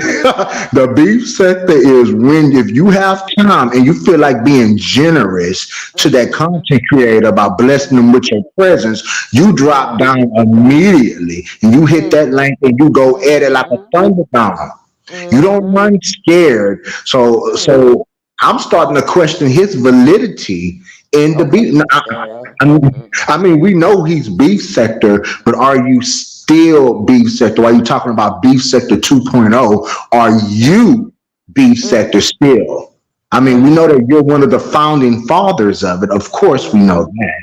the beef sector is when if you have time and you feel like being generous to that Mm-hmm. content creator by blessing them Mm-hmm. with your presence, you drop Mm-hmm. down immediately and you hit that link and you go at it like a Mm-hmm. thunderbolt. You don't Mm-hmm. run scared. So Mm. I'm starting to question his validity in the Okay. beef. I mean, Mm-hmm. we know he's beef sector, but are you still beef sector? Are you talking about beef sector 2.0? Are you beef sector Mm-hmm. still? I mean, we know Mm-hmm. that you're one of the founding fathers of it. Of course, we know Mm-hmm. that.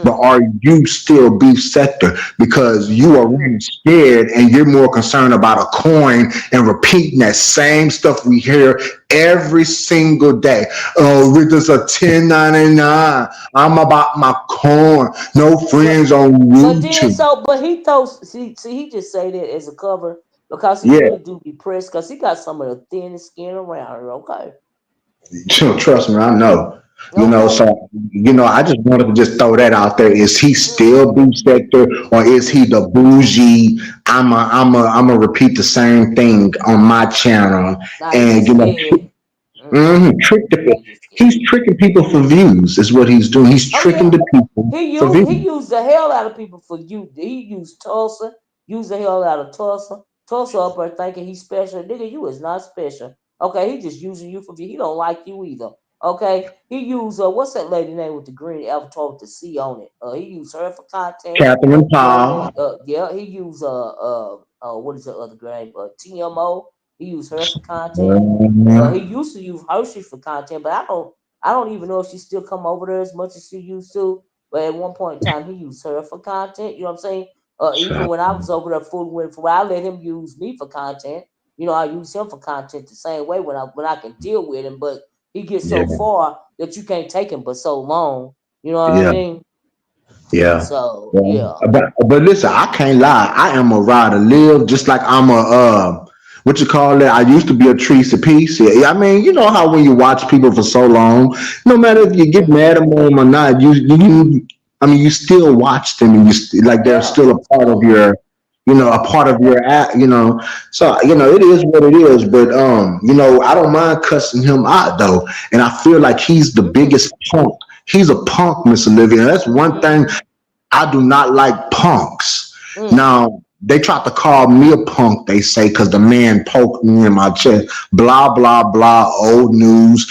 But Mm. are you still beef sector? Because you are Mm-hmm. really scared and you're more concerned about a coin and repeating that same stuff we hear every single day. Oh, with this a 1099. I'm about my coin. No But friends on YouTube. but he throws see he just say that as a cover because he Yeah. really do be pressed because he got some of the thinnest skin around here. Okay. Trust me, I know. Okay. So I just wanted to just throw that out there. Is he still Mm-hmm. beef sector, or is he the bougie? I'm a repeat the same thing on my channel, Nah, he and just scared. Mm-hmm. trick the. He just He's scared. tricking people for views. Is what he's doing. He's Oh tricking yeah. the people for He views. used the hell out of people for you. He used Tulsa, used the hell out of Tulsa. Tulsa up there thinking he's special. Nigga, you is not special. Okay, he just using you for he don't like you either. Okay, he used what's that lady name with the green avatar with the C on it? He used her for content. Catherine You know what I mean? Paul. Yeah, he used what is the other name? TMO. He used her for content. He Mhm. used to use Hershey for content, but I don't even know if she still come over there as much as she used to. But at one point in time, he used her for content. You know what I'm saying? Even when I was over there fooling with, I let him use me for content. I use him for content the same way when I can deal with him, but he gets so Yeah, far that you can't take him but so long. You know what I yeah, mean? yeah. So Yeah. yeah. But listen, I can't lie. I am a ride to live, just like I'm a what you call it? I used to be a trees to piece. Yeah, yeah, I mean, you know how when you watch people for so long, no matter if you get Hmm. mad at them or not, I mean, you still watch them, and like they're Yeah, still a part of absolutely. your, a Yeah. part of your act, So it Yeah. is what it is. But I don't mind cussing him out though, and I feel like he's the Mm-hmm. biggest punk. He's a punk, Miss Olivia. That's one thing Mm-hmm. I do not like punks. Mm. Now, they tried to call me a punk, they say, because the man poked me in my chest. Blah, blah, blah, old news.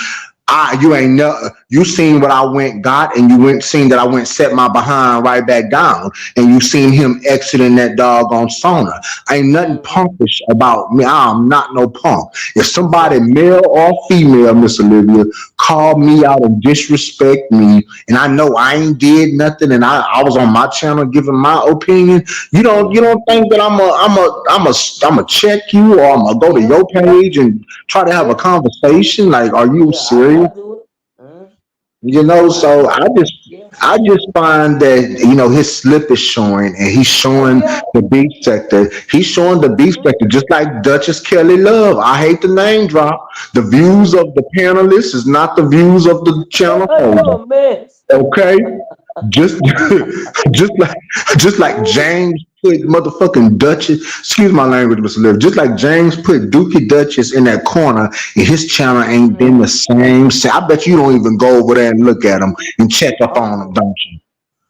You ain't know, you seen what I went got, and you went seen that I went set my behind right back down, and you seen him exiting that doggone sauna. Ain't nothing Mm-hmm. punkish about me. I'm not no punk. If somebody, Exactly. male or female, Miss Olivia, call me out and disrespect me, and I know I ain't did nothing, and I was on my channel giving my opinion. You don't Mm-hmm. think that I'm a check you, or I'm gonna go to Yeah. your page and try to have a Yeah. conversation? Like, are you Yeah. serious? I do it. Mm. I So do I it. just Yeah. I just find that his slip is showing, and he's Oh showing yeah. the beef sector. He's showing the beef Mm-hmm. sector, just like Duchess Kelly Love. I hate the name drop. The views Mm-hmm. of the panelists is not the views of the channel You're holder. a mess. Okay, just just like just like James put motherfucking Duchess. Excuse my language, Mr. Liv. Just like James put Dookie Duchess in that corner, and his channel ain't been Mm-hmm. the same. I bet you don't even go over there and look at them and check up on them, Oh, don't you?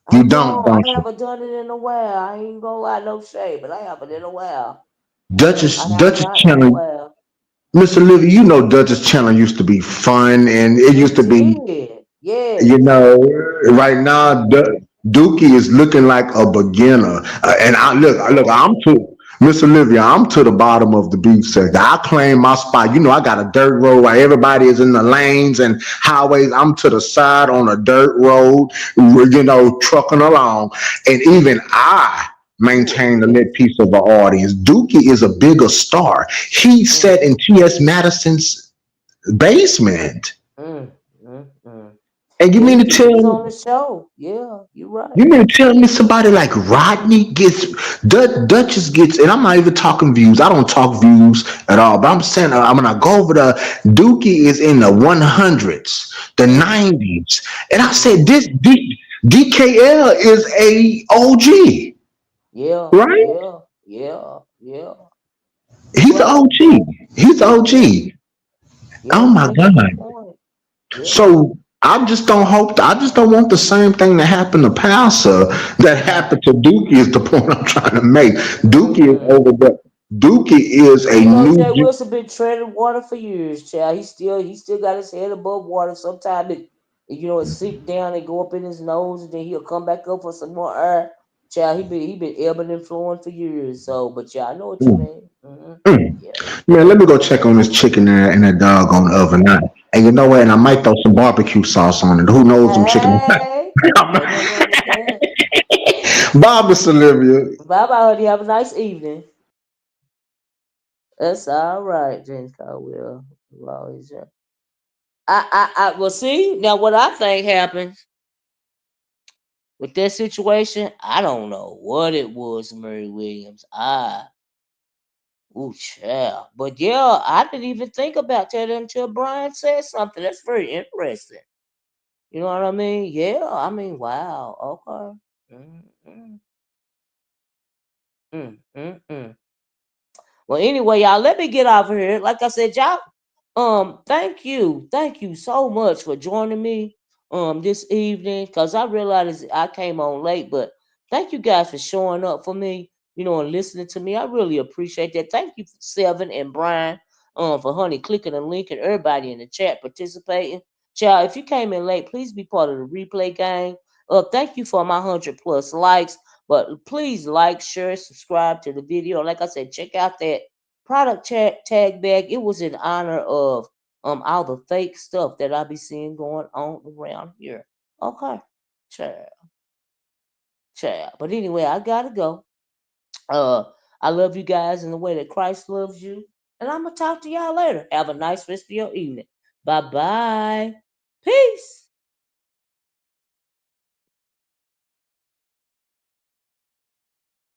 I You don't don't. I you? haven't done it in a while. I ain't gonna lie, no shade, but I haven't in a while. Duchess I have Duchess not in a channel, while. Mr. Livy, Duchess channel used to be fun, and it used It to be. did. You Yes. know, right Mm-hmm. now, Dookie is looking like a beginner. And I Oh look, Lord. Miss Olivia, I'm to the bottom of the beef sector. I claim my spot. I got a dirt road where everybody is in the lanes and highways. I'm to the side on a dirt road, trucking along. And even I Ooh, maintain a lit yes. piece of the audience. Dookie is a bigger star. He sat Mm, in T.S. Madison's basement. mm, mm. And you Yeah, mean he to he was on tell the show. Yeah, you're right. You mean to tell me somebody like Rodney gets Duchess gets, and I'm not even talking views. I don't talk views at all. But I'm saying I'm gonna go over the Dookie is in the 100s, the Mm, 90s, and I said mm-hmm. DKL is a OG, Yeah, right? yeah, yeah, yeah. You're He's the right. OG. He's the Yeah, OG. yeah, Oh you my make a good God. point. Yeah. So I just don't want the same thing that happened to Passa that happened to Dookie is the point I'm trying to make. Dookie is Mm. over there. Dookie is a new Jay Wilson been treading water for years, child. He still got his head above water. Sometimes it sink down and go up in his nose, and then he'll come back up for some more air. Child, he been ebbing and flowing for years. So, but yeah, I know what you Mm, mean. mm. Yeah. Man, let me go check on this chicken there in that dog on the oven. And you know what? And I might throw some barbecue sauce on it. Who knows them chicken? Hey, ain't nothing wrong with that. Bye, Miss Olivia. Bye bye, honey. Have a nice evening. That's all right, James Caldwell. Always, yeah. Well, see, now what I think happened with that situation, I don't know what it was, Murray Williams. Ooh, child. But yeah, I didn't even think about that until Brian said something. That's very interesting. You know what I mean? Yeah, I mean, wow. Okay. Mm, mm. Well, anyway, y'all, let me get off of here. Like I said, y'all, thank you so much for joining me this evening. Cause I realized I came on late, but thank you guys for showing up for me, and listening to me. I really appreciate that. Thank you, Seven and Brian, for honey clicking the link and everybody in the chat participating. Child, if you came in late, please be part of the replay gang. Thank you for my 100+ likes. But please like, share, subscribe to the video. Like I said, check out that product tag bag. It was in honor of all the fake stuff that I be seeing going on around here. Okay, child, child. But anyway, I gotta go. Uh, I love you guys in the way that Christ loves you. And I'm gonna talk to y'all later. Have a nice rest of your evening. Bye bye. Peace.